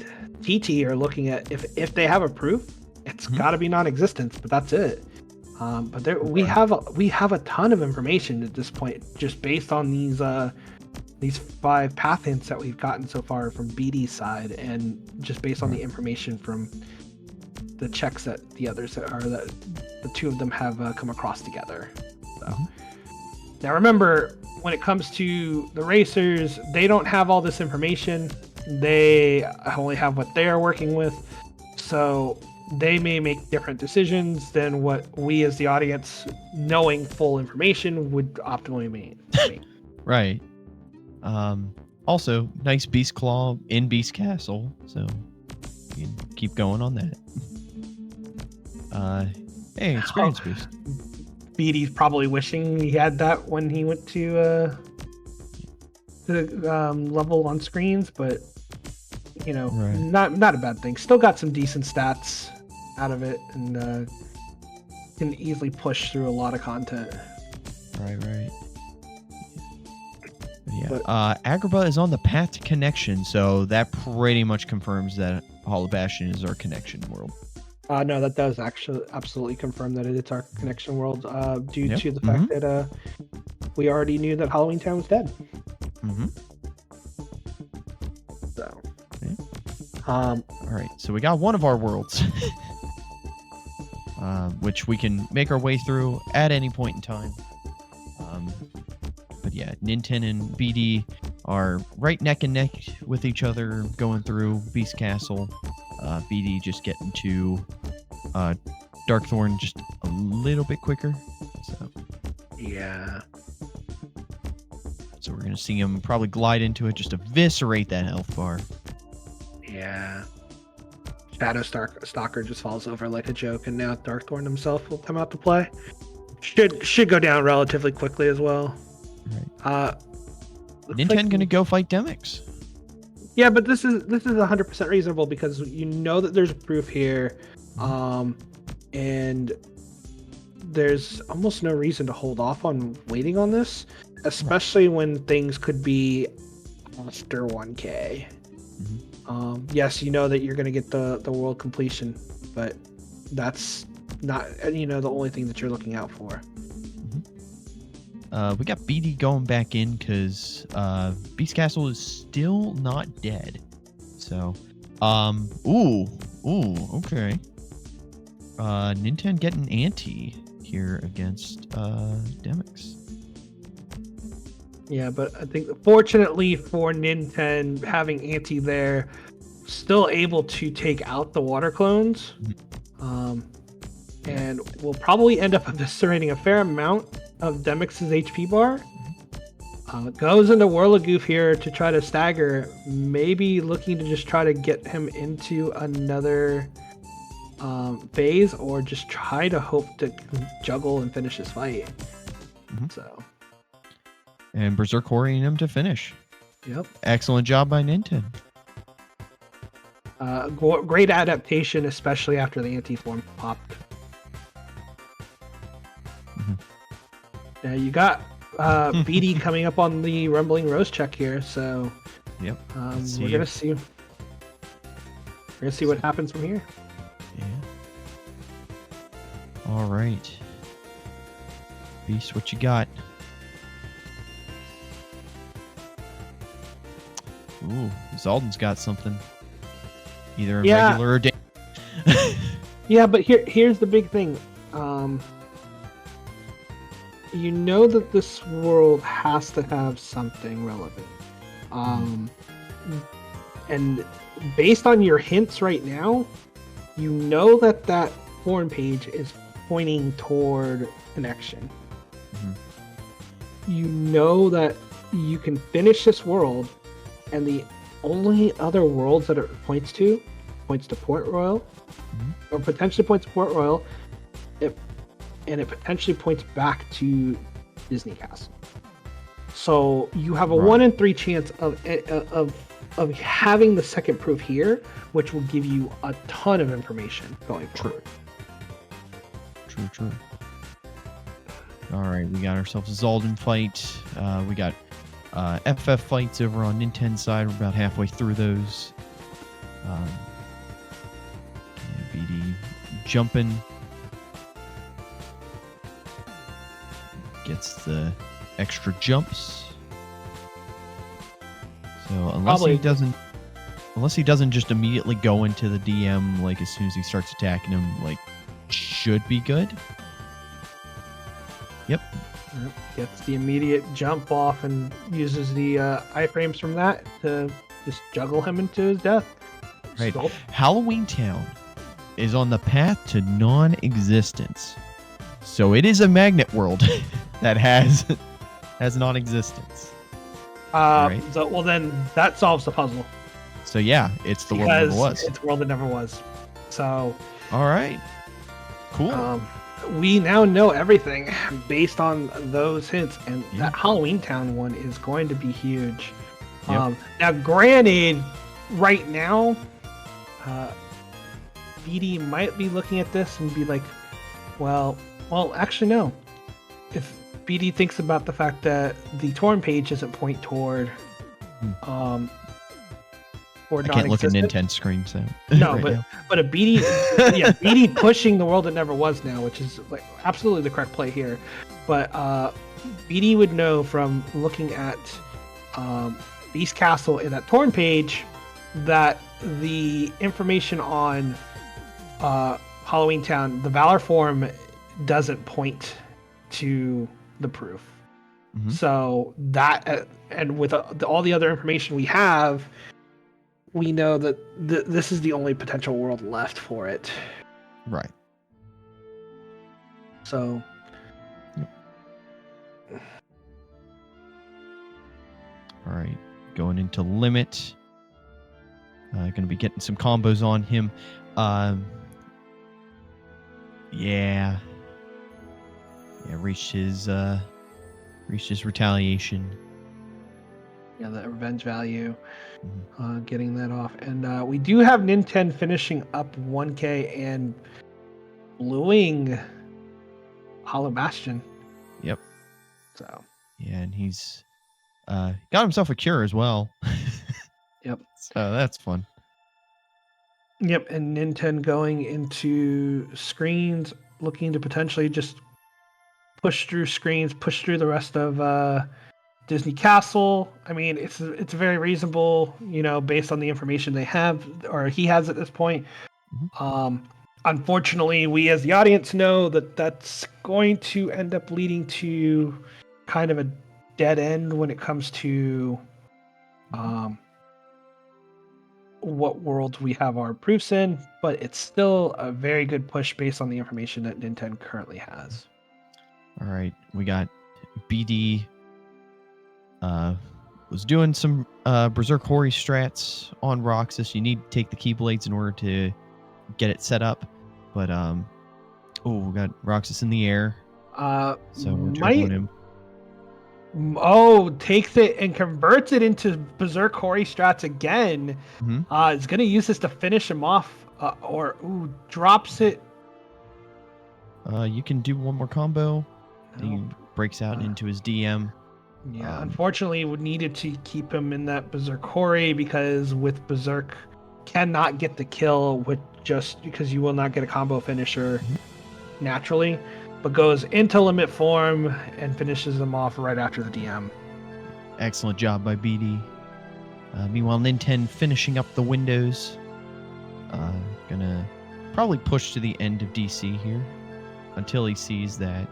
TT are looking at, if they have a proof, it's got to be non-existent, but that's it. But there we have a ton of information at this point, just based on these 5 path hints that we've gotten so far from BD's side, and just based on the information from the checks that the others that the 2 of them have come across together. So now remember, when it comes to the racers, they don't have all this information. They only have what they are working with, so they may make different decisions than what we as the audience, knowing full information, would optimally mean. Right. Also, nice Beast Claw in Beast Castle, so you can keep going on that. Hey, experience boost. BD's probably wishing he had that when he went to the level on screens, but not a bad thing. Still got some decent stats out of it, and can easily push through a lot of content. Right. Yeah. Agrabah is on the path to connection, so that pretty much confirms that Hall of Bastion is our connection world. No, that does actually absolutely confirm that it's our connection world, due to the fact that we already knew that Halloween Town was dead. So, all right, so we got one of our worlds, which we can make our way through at any point in time. But yeah, Ninten and BD are right neck and neck with each other, going through Beast Castle. BD just getting to Darkthorn just a little bit quicker. So yeah. So we're gonna see him probably glide into it, just eviscerate that health bar. Yeah. Shadow Stalker just falls over like a joke, and now Darkthorn himself will come out to play. Should go down relatively quickly as well. Right. Ninten gonna go fight Demix. Yeah, but this is 100% reasonable because you know that there's proof here, and there's almost no reason to hold off on waiting on this, especially when things could be after 1K. Yes, you know that you're going to get the world completion, but that's not, the only thing that you're looking out for. We got BD going back in because Beast Castle is still not dead. So, okay. Ninten getting anti here against Demix. Yeah, but I think fortunately for Ninten, having anti there, still able to take out the water clones, and will probably end up eviscerating a fair amount of Demix's HP bar. Goes into Whirligoof here to try to stagger, maybe looking to just try to get him into another phase, or just try to hope to juggle and finish his fight. So. And Berserk Horrying him to finish. Yep. Excellent job by Ninten. Great adaptation, especially after the anti-form popped. Yeah, you got BD coming up on the Rumbling Rose check here, so yep. We're gonna see what happens from here. Yeah. All right. Beast, what you got? Ooh, Zaldan's got something. Either regular or Yeah, but here's the big thing. You know that this world has to have something relevant. And based on your hints right now, you know that forum page is pointing toward connection. You know that you can finish this world, and the only other worlds that it points to Port Royal, or potentially points to Port Royal, and it potentially points back to Disney Castle. So you have a 1 in 3 chance of having the second proof here, which will give you a ton of information going forward. True. All right, we got ourselves a Zaldan fight. We got FF fights over on Ninten's side. We're about halfway through those. BD jumping. Gets the extra jumps. So unless he doesn't just immediately go into the DM like as soon as he starts attacking him, like should be good. Yep. Gets the immediate jump off and uses the iframes from that to just juggle him into his death. Right. Halloween Town is on the path to non-existence. So it is a magnet world that has non-existence. Right. So, well, then that solves the puzzle. So yeah, it's the world that never was. It's the world that never was. So. All right. Cool. We now know everything based on those hints, and that Halloween Town one is going to be huge. Now, granted, right now, BD might be looking at this and be like, well, actually, no. If BD thinks about the fact that the Torn page doesn't point toward, I can't look at Ninten's screen, so no, but a BD, BD pushing the world that never was now, which is like absolutely the correct play here. But BD would know from looking at Beast Castle in that Torn page that the information on Halloween Town, the Valor form, doesn't point to the proof. So that, and with all the other information we have, we know that this is the only potential world left for it. Right. So. All right. Going into limit. Going to be getting some combos on him. Yeah. Reached his retaliation. Yeah, the revenge value. Getting that off. And we do have Ninten finishing up 1K and bluing Hollow Bastion. Yep. So. Yeah, and he's got himself a cure as well. Yep. So that's fun. Yep, and Ninten going into screens, looking to potentially just push through screens, push through the rest of Disney Castle. I mean, it's very reasonable, based on the information they have or he has at this point. Unfortunately, we as the audience know that that's going to end up leading to kind of a dead end when it comes to what worlds we have our proofs in, but it's still a very good push based on the information that Ninten currently has. All right, we got BD was doing some Berserk Hori strats on Roxas. You need to take the Keyblades in order to get it set up, but we got Roxas in the air, so we're turboing him. Takes it and converts it into Berserk Hori strats again. Is going to use this to finish him off, drops it. You can do one more combo. Nope. He breaks out into his DM. Yeah, unfortunately, we needed to keep him in that Berserk Hori because with Berserk, cannot get the kill with just because you will not get a combo finisher naturally. But goes into limit form and finishes them off right after the DM. Excellent job by BD. Meanwhile, Ninten finishing up the windows. Gonna probably push to the end of DC here until he sees that.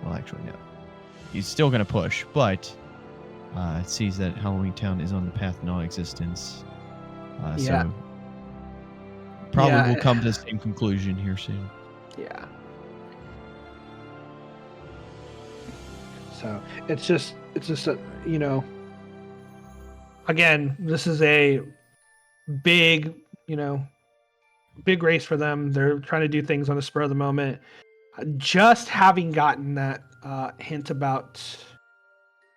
Well, actually, no. He's still gonna push, but sees that Halloween Town is on the path of non-existence. So probably will come to the same conclusion here soon. Yeah. So it's just again, this is a big race for them. They're trying to do things on the spur of the moment. Just having gotten that hint about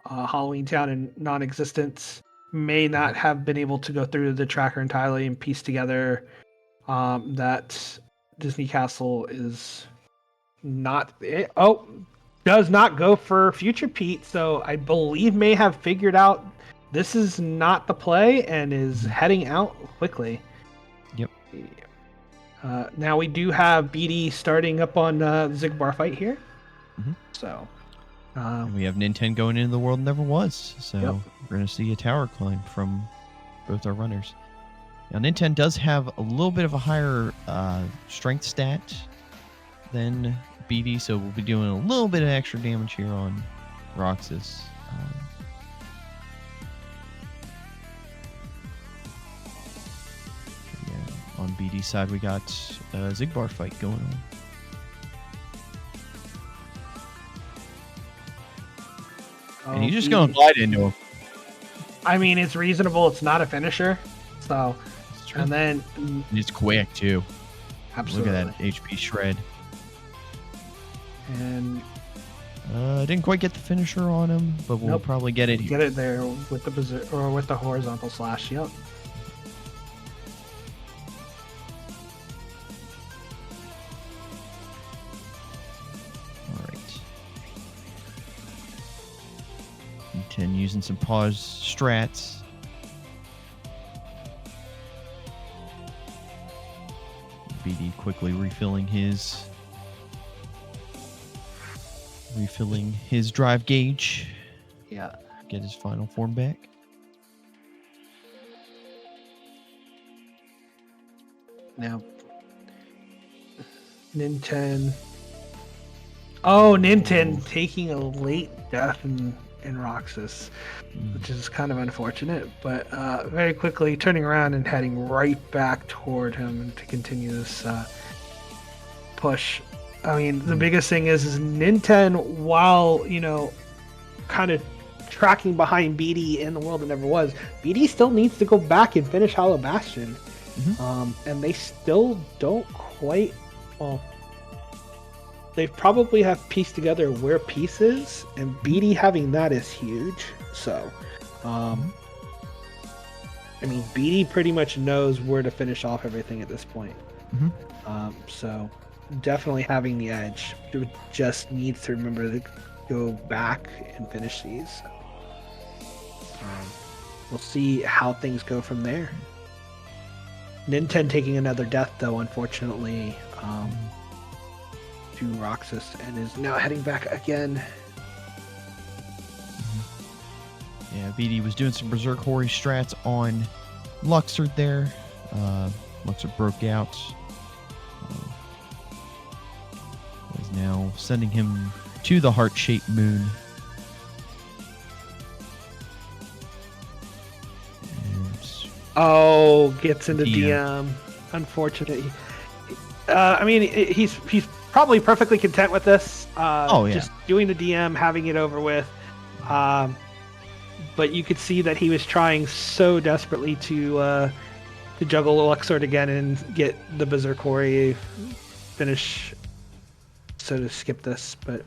Halloween Town and non-existence may not have been able to go through the tracker entirely and piece together that Disney Castle is not does not go for Future Pete, so I believe may have figured out this is not the play and is heading out quickly. Yep. Now we do have BD starting up on the Zigbar fight here. So and we have Ninten going into the world never was. So we're going to see a tower climb from both our runners. Now Ninten does have a little bit of a higher strength stat than BD, so we'll be doing a little bit of extra damage here on Roxas. On BD side, we got a Zigbar fight going on. And he's just going to glide into him. I mean, it's reasonable. It's not a finisher. So, and then... And it's quick, too. Absolutely. Look at that HP shred. And... didn't quite get the finisher on him, but we'll probably get it. Get it there with the with the horizontal slash. Yep. All right. Ninten using some pause strats. BD quickly refilling his drive gauge. Yeah. Get his final form back. Now, Ninten. Oh, Ninten taking a late death in Roxas, which is kind of unfortunate, but very quickly turning around and heading right back toward him to continue this push. I mean, the biggest thing is Ninten, while, kind of tracking behind BD in the world that never was, BD still needs to go back and finish Hollow Bastion. And they still don't quite, they probably have pieced together where Peace is, and BD having that is huge. So, I mean, BD pretty much knows where to finish off everything at this point. So, definitely having the edge. It just needs to remember to go back and finish these. We'll see how things go from there. Ninten taking another death, though, unfortunately, to Roxas, and is now heading back again. Yeah, BD was doing some Berserk Hori strats on Luxord there. Luxord broke out. Is now sending him to the heart-shaped moon. Gets into DM. Unfortunately. I mean, he's probably perfectly content with this. Just doing the DM, having it over with. But you could see that he was trying so desperately to juggle Luxord again and get the Berserk Hori finish, so to skip this. But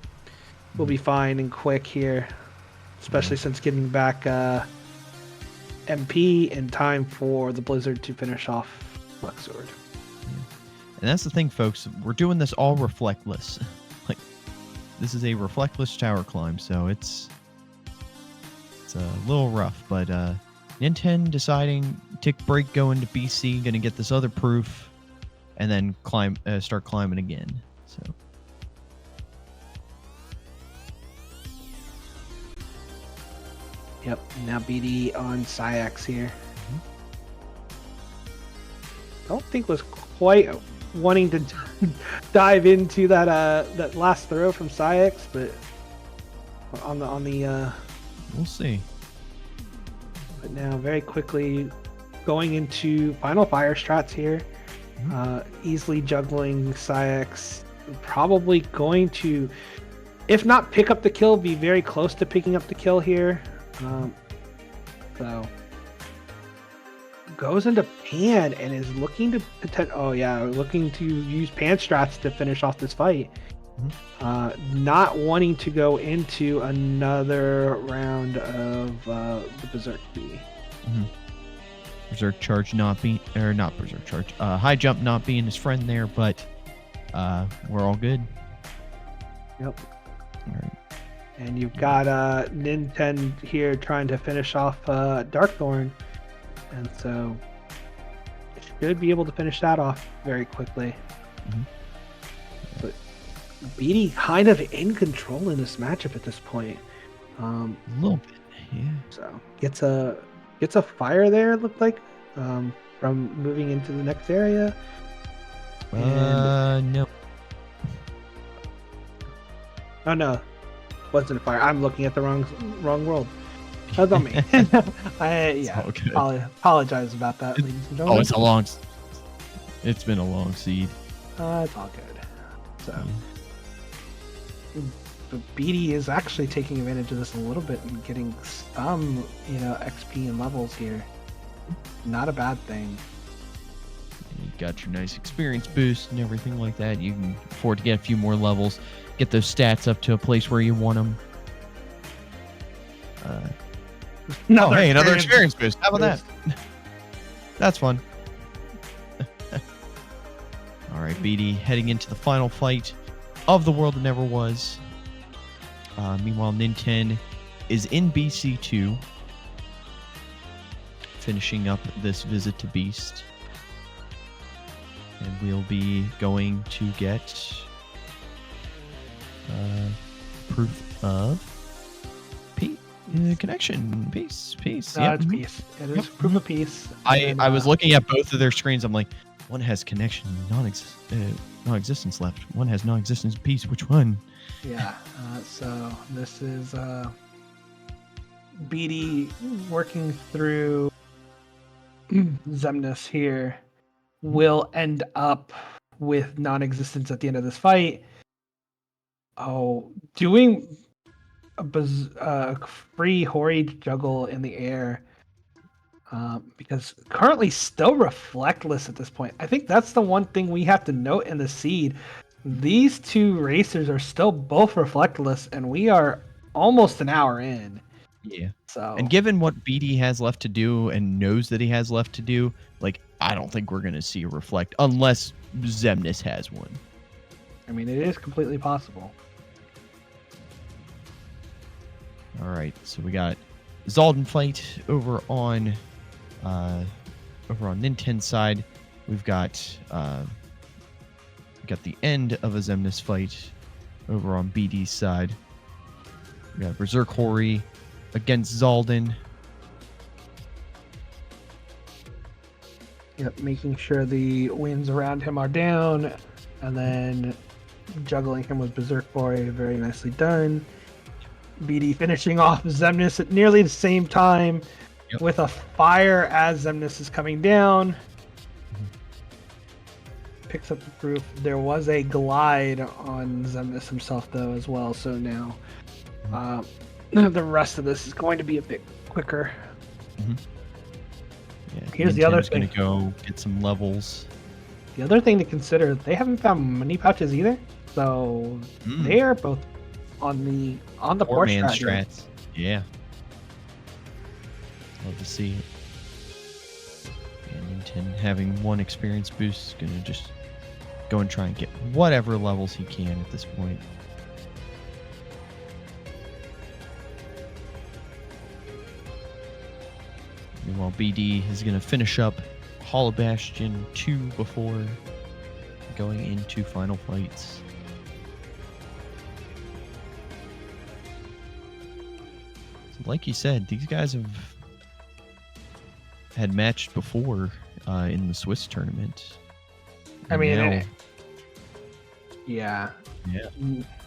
we'll be fine and quick here, especially since getting back MP in time for the Blizzard to finish off Luxord. And that's the thing, folks. We're doing this all reflectless. Like, this is a reflectless tower climb, so it's a little rough. But Ninten deciding tick break, go into BC, gonna get this other proof, and then start climbing again. So. Yep, now BD on Syx here. Don't think was quite wanting to dive into that last throw from Syx, but on the we'll see. But now very quickly going into final fire strats here. Easily juggling Syx, probably going to, if not pick up the kill, be very close to picking up the kill here. So goes into Pan and is looking to looking to use Pan strats to finish off this fight. Not wanting to go into another round of the Berserk B. Berserk charge not Berserk charge. High jump not being his friend there, but we're all good. Yep. All right. And you've got Ninten here trying to finish off Darkthorn. And so should be able to finish that off very quickly. But BD kind of in control in this matchup at this point. A little bit, yeah. So gets a fire there, it looked like, from moving into the next area. No. Oh no. Wasn't a fire. I'm looking at the wrong world. That's on me. Apologize about that, ladies and gentlemen. It's been a long seed. It's all good. So, but BD is actually taking advantage of this a little bit and getting some, XP and levels here. Not a bad thing. You got your nice experience boost and everything like that. You can afford to get a few more levels. Get those stats up to a place where you want them. Another experience boost. How about that? That's fun. All right, BD heading into the final fight of the world that never was. Meanwhile, Ninten is in BC2, finishing up this visit to Beast. And we'll be going to get proof of connection. Peace. It's peace. It is proof of peace. I was looking at both of their screens. I'm like, one has connection, non-existence left. One has non-existence peace. Which one? Yeah. So this is BD working through Xemnas here. Will end up with non-existence at the end of this fight. Doing a free Hori juggle in the air, because currently still reflectless at this point. I think that's the one thing we have to note in the seed. These two racers are still both reflectless, and we are almost an hour in. Yeah. So, and given what BD has left to do and knows that he has left to do, I don't think we're going to see a reflect unless Xemnas has one. I mean, it is completely possible. All right, so we got Zaldin fight over on Ninten's side. We've got the end of a Zemnis fight over on BD's side. We got Berserk Hori against Zaldin. Yep, making sure the winds around him are down, and then juggling him with Berserk Hori, very nicely done. BD finishing off Zemnis at nearly the same time, with a fire as Zemnis is coming down. Picks up the roof. There was a glide on Zemnis himself, though, as well. So now the rest of this is going to be a bit quicker. Mm-hmm. Yeah, here's the other thing. Going to go get some levels. The other thing to consider, they haven't found money pouches either. So they are both on the poor man strats. Yeah. Love to see it. And Ninten having one experience boost is going to just go and try and get whatever levels he can at this point. Meanwhile, BD is going to finish up Hollow Bastion 2 before going into final fights. So like you said, these guys have had matched before in the Swiss tournament. I mean, now, yeah.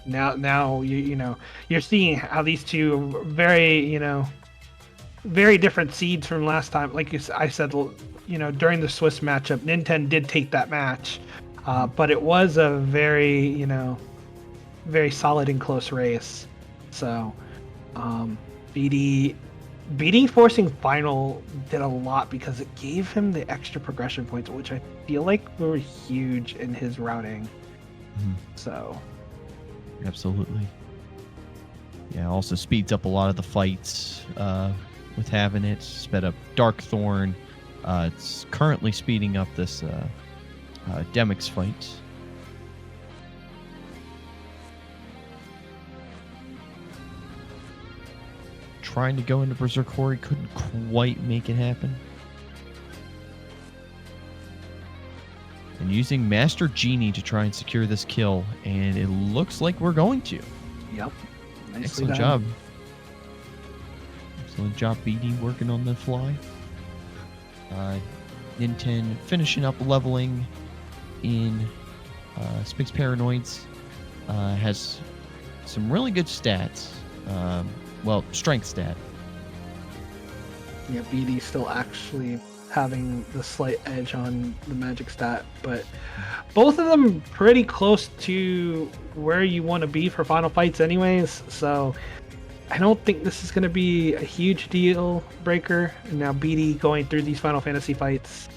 Now you're seeing how these two are very very different seeds from last time. Like I said, during the Swiss matchup, Ninten did take that match, but it was a very very solid and close race. So BD forcing final did a lot because it gave him the extra progression points, which I feel like were huge in his routing. So absolutely. Yeah, also speeds up a lot of the fights with having it. Sped up Darkthorn. It's currently speeding up this Demix fight. Trying to go into Berserk Hori, couldn't quite make it happen. And using Master Genie to try and secure this kill, and it looks like we're going to. Yep. Excellent job. Excellent job, BD, working on the fly. Ninten finishing up leveling in Spix Paranoids. Has some really good stats. Well, strength stat. Yeah, BD still actually having the slight edge on the magic stat, but both of them pretty close to where you want to be for final fights anyways, so I don't think this is going to be a huge deal breaker. And now BD going through these Final Fantasy fights,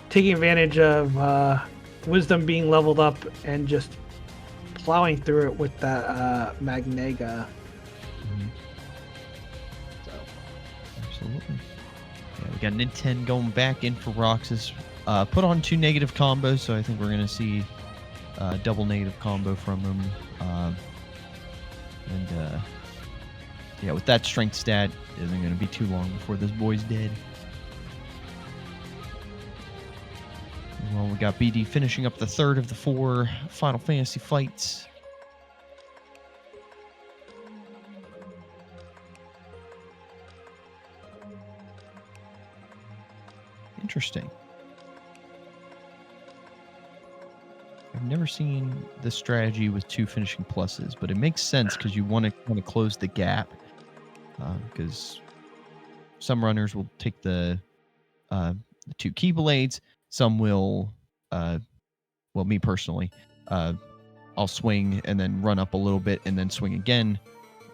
taking advantage of Wisdom being leveled up and just plowing through it with that Magnega. Absolutely. Yeah, we got Ninten going back in for Roxas. Put on 2 negative combos, so I think we're going to see double negative combo from him. Yeah, with that strength stat, it isn't going to be too long before this boy's dead. Well, we got BD finishing up the third of the 4 Final Fantasy fights. Interesting. I've never seen this strategy with 2 finishing pluses, but it makes sense because you want to close the gap. Because some runners will take the 2 Keyblades, some will, well, me personally, I'll swing and then run up a little bit and then swing again.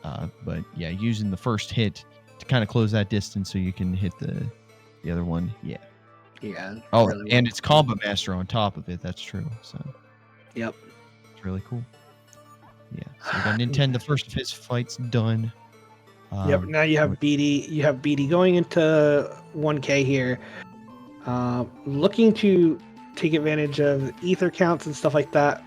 But yeah, using the first hit to kind of close that distance so you can hit the other one. Yeah. Yeah. Oh, really and it's Combo Master on top of it. That's true. So. Yep. It's really cool. Yeah. So we got Ninten, the first of his fights done. Yep. Now you have BD. You have BD going into 1K here, looking to take advantage of ether counts and stuff like that.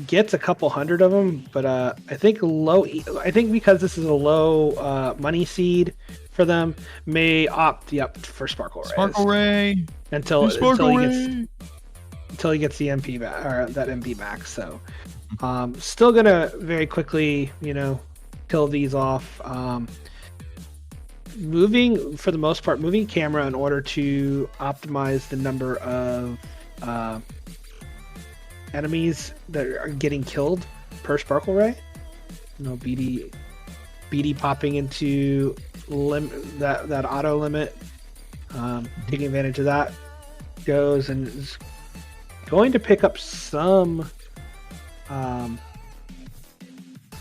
gets a couple hundred of them, but I think I think because this is a low money seed for them, may opt for Sparkle Rays. Sparkle Ray. until Sparkle he Ray. gets until he gets the MP back, or that MP back. So still gonna very quickly, kill these off. Moving for the most part, moving camera in order to optimize the number of enemies that are getting killed per Sparkle Ray. BD popping into that auto limit, taking advantage of that, goes and is going to pick up some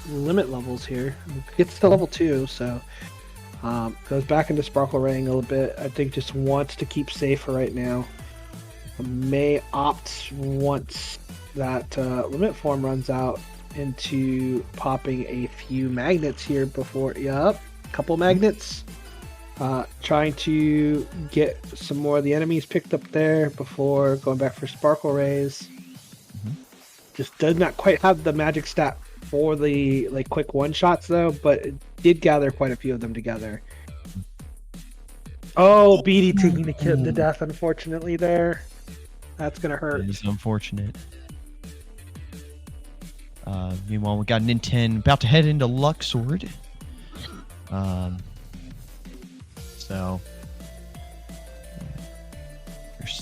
limit levels here. Gets to level 2, so goes back into Sparkle Raying a little bit. I think just wants to keep safe for right now. May opt once that limit form runs out into popping a few magnets here before. Yup, couple magnets. Trying to get some more of the enemies picked up there before going back for Sparkle Rays. Just does not quite have the magic stat for the quick one shots though, but it did gather quite a few of them together. Oh, BD taking the death, unfortunately there. That's gonna hurt. It is unfortunate. Meanwhile, we got Ninten about to head into Luxord. So there's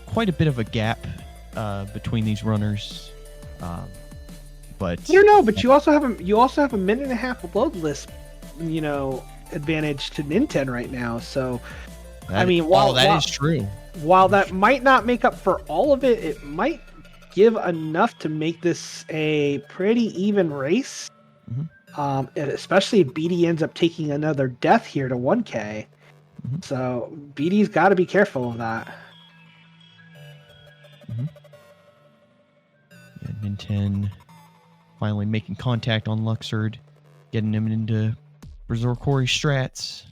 quite a bit of a gap between these runners. But I don't know, but you also have a minute and a half of load list, advantage to Ninten right now. So while that is true. While that might not make up for all of it, it might give enough to make this a pretty even race. And especially if BD ends up taking another death here to 1K. So BD's got to be careful of that. Yeah, Ninten finally making contact on Luxord, getting him into Berserkori strats.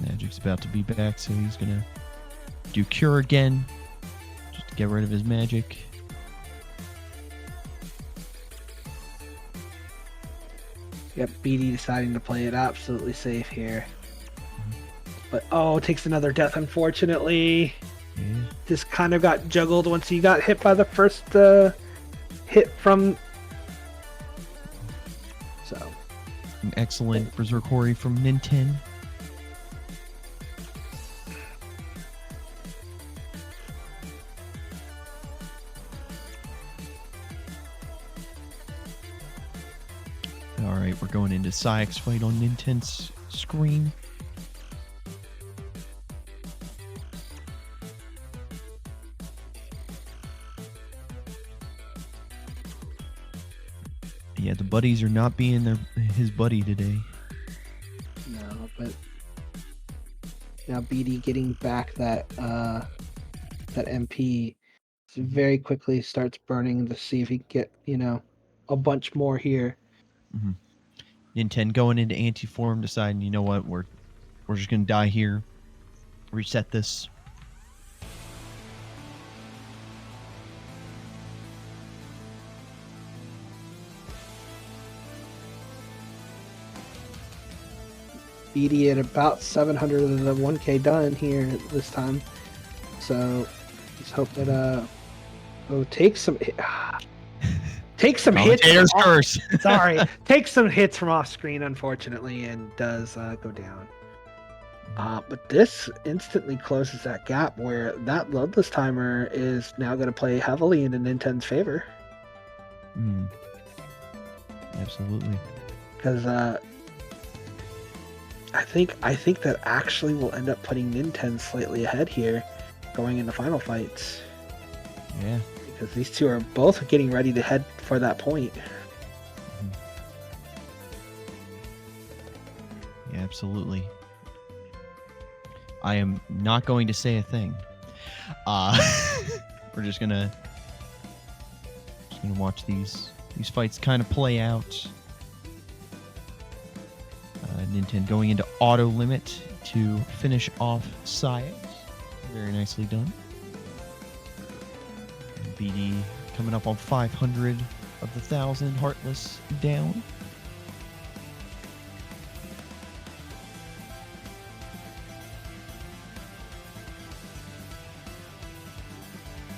Magic's about to be back, so he's gonna do Cure again, just to get rid of his magic. Yep, BD deciding to play it absolutely safe here. But takes another death, unfortunately. Yeah. Just kind of got juggled once he got hit by the first hit from. So An excellent Berserkori from Ninten. Alright, we're going into Sayek's fight on Ninten's screen. Yeah, the buddies are not being his buddy today. No, but now BD getting back that MP very quickly starts burning to see if he can get, a bunch more here. Ninten going into anti-form, deciding, you know what, we're just gonna die here. Reset this. BD at about 700 of the 1K done here this time. So let's hope that take some hits. Curse. Sorry, takes some hits from off screen, unfortunately, and does go down. But this instantly closes that gap where that loadless timer is now going to play heavily into Ninten's favor. Absolutely. Because I think that actually will end up putting Ninten slightly ahead here, going into final fights. Yeah. Because these two are both getting ready to head for that point. Yeah, absolutely. I am not going to say a thing. We're just gonna watch these fights kind of play out. Ninten going into auto limit to finish off Science. Very nicely done. And BD coming up on 500 of the 1,000. Heartless down.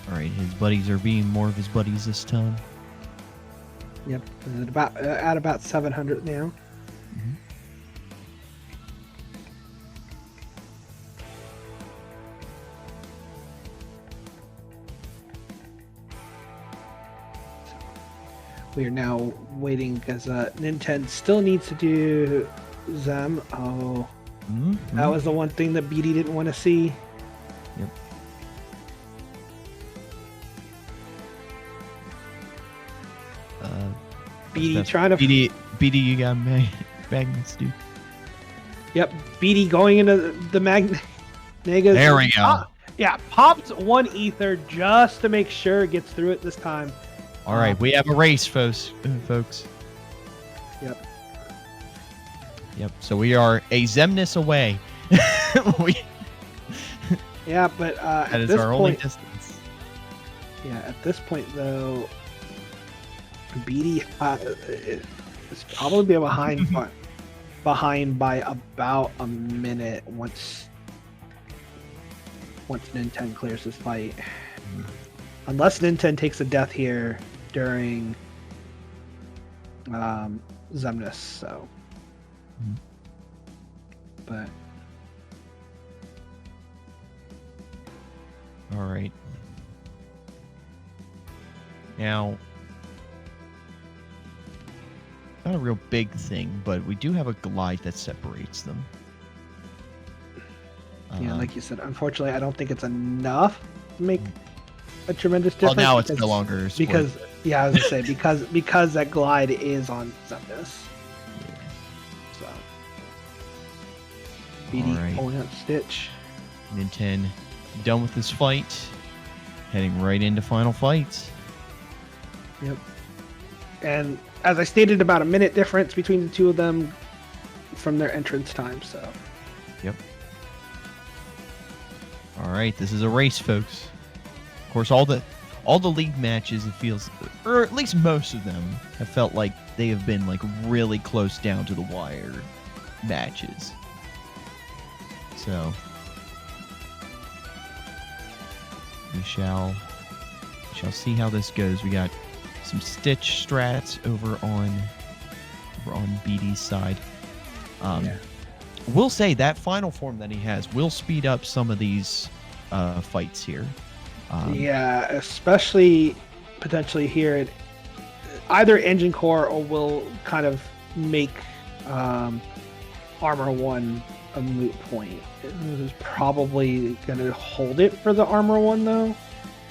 All right, his buddies are being more of his buddies this time. Yep, at about 700 now. Mm-hmm. We are now waiting because Ninten still needs to do Zem. Oh, that was the one thing that BD didn't want to see. Yep. BD trying to... BD, you got magnets, dude. Yep, BD going into the Negas. There we go. Yeah, popped one ether just to make sure it gets through it this time. All right, we have a race, folks. Yep. Yep. So we are a Zemnis away. Yeah, but that is our only distance. Yeah, at this point though, BD is probably behind by about a minute once Ninten clears this fight. Unless Ninten takes a death here during Zemnis, so. But. All right. Now, not a real big thing, but we do have a glide that separates them. Yeah, like you said, unfortunately, I don't think it's enough to make a tremendous difference. Well, now it's no longer split. Because I was gonna say because that glide is on Zemnis. Yeah. So BD right. pulling out Stitch. Ninten done with this fight, heading right into final fights. Yep. And as I stated, about a minute difference between the two of them from their entrance time. So. Yep. All right, this is a race, folks. Of course, all the league matches, it feels, or at least most of them, have felt like they have been like really close down to the wire matches. So we shall see how this goes. We got some Stitch strats over on BD's side. Yeah. We'll say that final form that he has will speed up some of these fights here. Yeah, especially potentially here at either Engine Core or will kind of make Armor 1 a moot point. Is probably going to hold it for the Armor 1 though,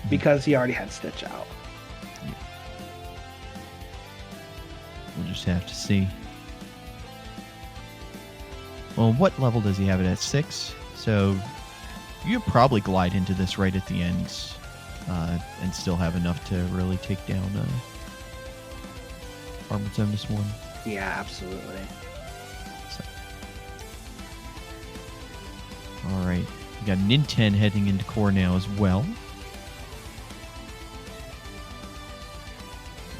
because he already had Stitch out. Yeah. We'll just have to see. Well, what level does he have it at? 6? So you probably glide into this right at the end and still have enough to really take down Armored Zemnis 1. Yeah, absolutely. So. All right. We got Ninten heading into core now as well.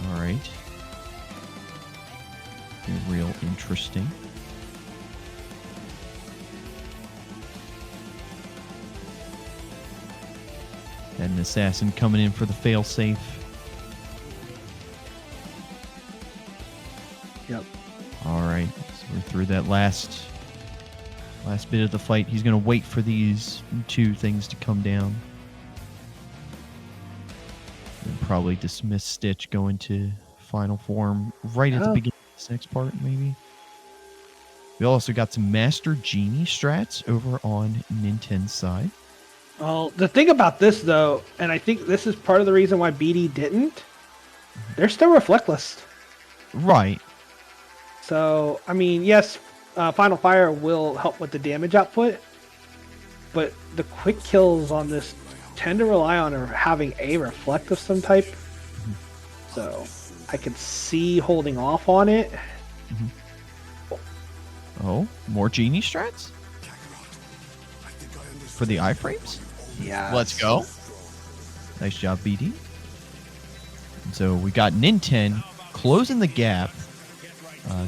All right. Real interesting. And an assassin coming in for the failsafe. Yep. All right, so we're through that last bit of the fight. He's going to wait for these two things to come down. And probably dismiss Stitch, go into final form right at the beginning of this next part, maybe. We also got some Master Genie strats over on Ninten's side. Well, the thing about this, though, and I think this is part of the reason why BD didn't, they're still reflectless. Right. So, I mean, yes, Final Fire will help with the damage output, but the quick kills on this tend to rely on having a reflect of some type. So, I could see holding off on it. Oh, more genie strats for the iframes. Yeah. Let's go. Nice job, BD. And so we got Ninten closing the gap,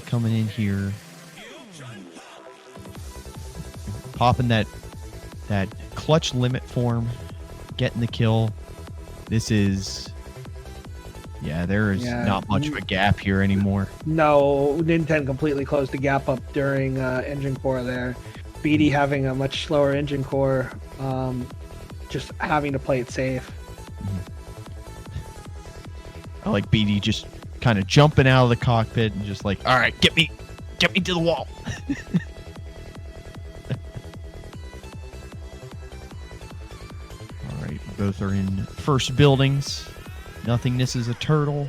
coming in here, popping that clutch limit form, getting the kill. This is, there is not much of a gap here anymore. No, Ninten completely closed the gap up during engine core there. BD having a much slower engine core, just having to play it safe. I like BD just kind of jumping out of the cockpit and just like, all right, get me to the wall. All right, both are in first buildings. Nothingness is a turtle.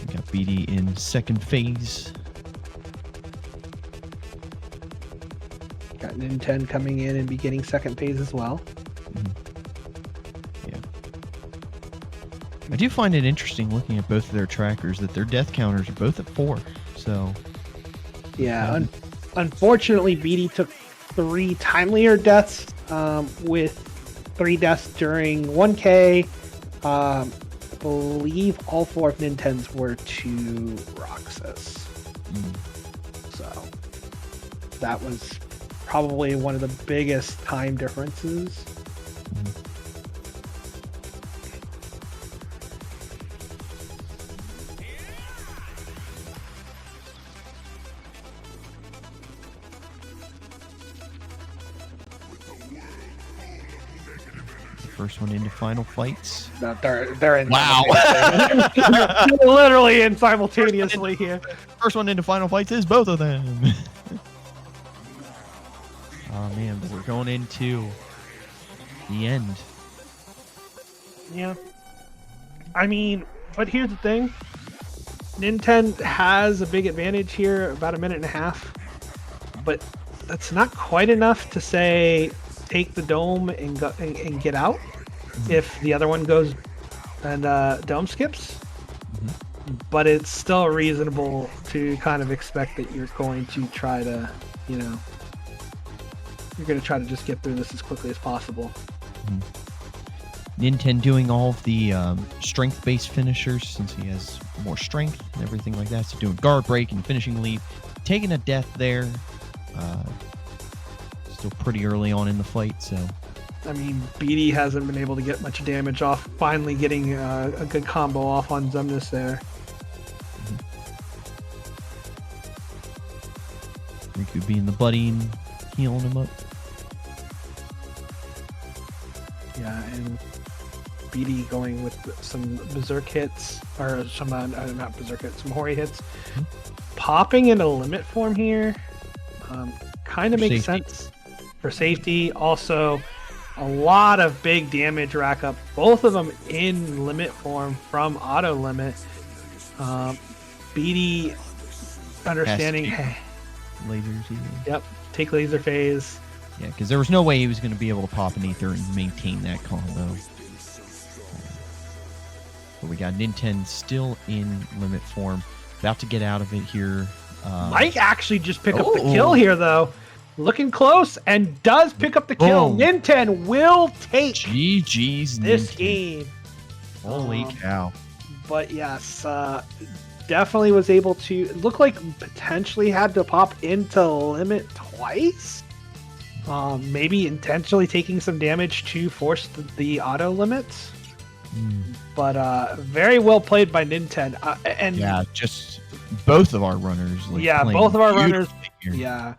We got BD in second phase. Got Ninten coming in and beginning second phase as well. Yeah. I do find it interesting looking at both of their trackers that their death counters are both at 4. So. Yeah. Unfortunately, BD took 3 timelier deaths with 3 deaths during 1K. I believe all 4 of Ninten's were to Roxas. So that was probably one of the biggest time differences. First one into final fights. No, they're in. Wow. They're literally in simultaneously here. First one into final fights is both of them. Oh man, but we're going into the end. Yeah. I mean, but here's the thing. Ninten has a big advantage here, about a minute and a half. But that's not quite enough to say take the dome and go and get out if the other one goes and dome skips. But it's still reasonable to kind of expect that you're going to try to, you're going to try to just get through this as quickly as possible. Ninten doing all of the strength-based finishers since he has more strength and everything like that. So doing guard break and finishing lead. Taking a death there. Still pretty early on in the fight, so. I mean, BD hasn't been able to get much damage off. Finally getting a good combo off on Zemnis there. Riku being the buddy and healing him up. Yeah, and BD going with some berserk hits, or some not berserk hits, some Hori hits. Popping in a limit form here, kind of makes sense for safety. Also, a lot of big damage rack up. Both of them in limit form from auto limit. BD understanding. Lasers. Yep, take laser phase. Yeah, because there was no way he was going to be able to pop an ether and maintain that combo. But we got Ninten still in limit form, about to get out of it here. Might actually just pick up the kill here, though. Looking close and does pick up the kill. Ninten will take GG's this Ninten. game. Holy cow. But yes, definitely was able to. It looked like potentially had to pop into limit twice. Maybe intentionally taking some damage to force the auto limits. But very well played by Ninten. And yeah, just both of our runners. Like, yeah, both of our runners. Here. Yeah,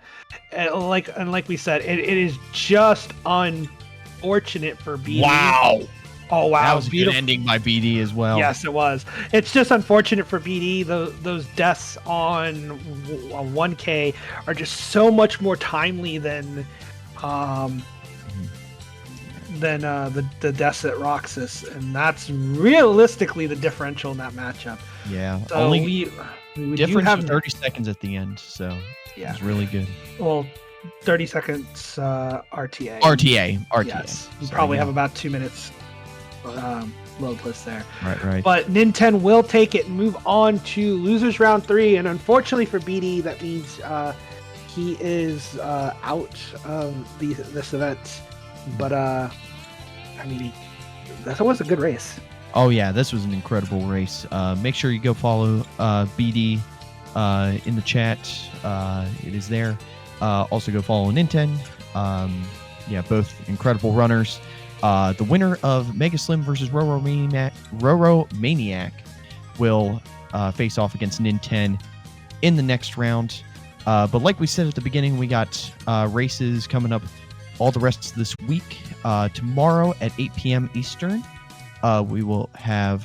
and like we said, it is just unfortunate for BD. Wow. Oh wow, that was a beautiful good ending by BD as well. Yes, it was. It's just unfortunate for BD. Those deaths on 1K are just so much more timely than the deaths at Roxas, and that's realistically the differential in that matchup. Yeah, so only we difference have of 30 seconds at the end, so yeah, it's really good. Well, 30 seconds RTA. RTA. Yes, you probably have about 2 minutes loadless there. Right. But Ninten will take it and move on to losers round 3, and unfortunately for BD, that means he is out of this event. But I mean, that was a good race. Oh yeah, this was an incredible race. Make sure you go follow BD in the chat. It is there. Also go follow Ninten. Yeah, both incredible runners. The winner of Mega Slim versus Roro Maniac will face off against Ninten in the next round. But like we said at the beginning, we got races coming up all the rest of this week. Tomorrow at 8 p.m. Eastern, we will have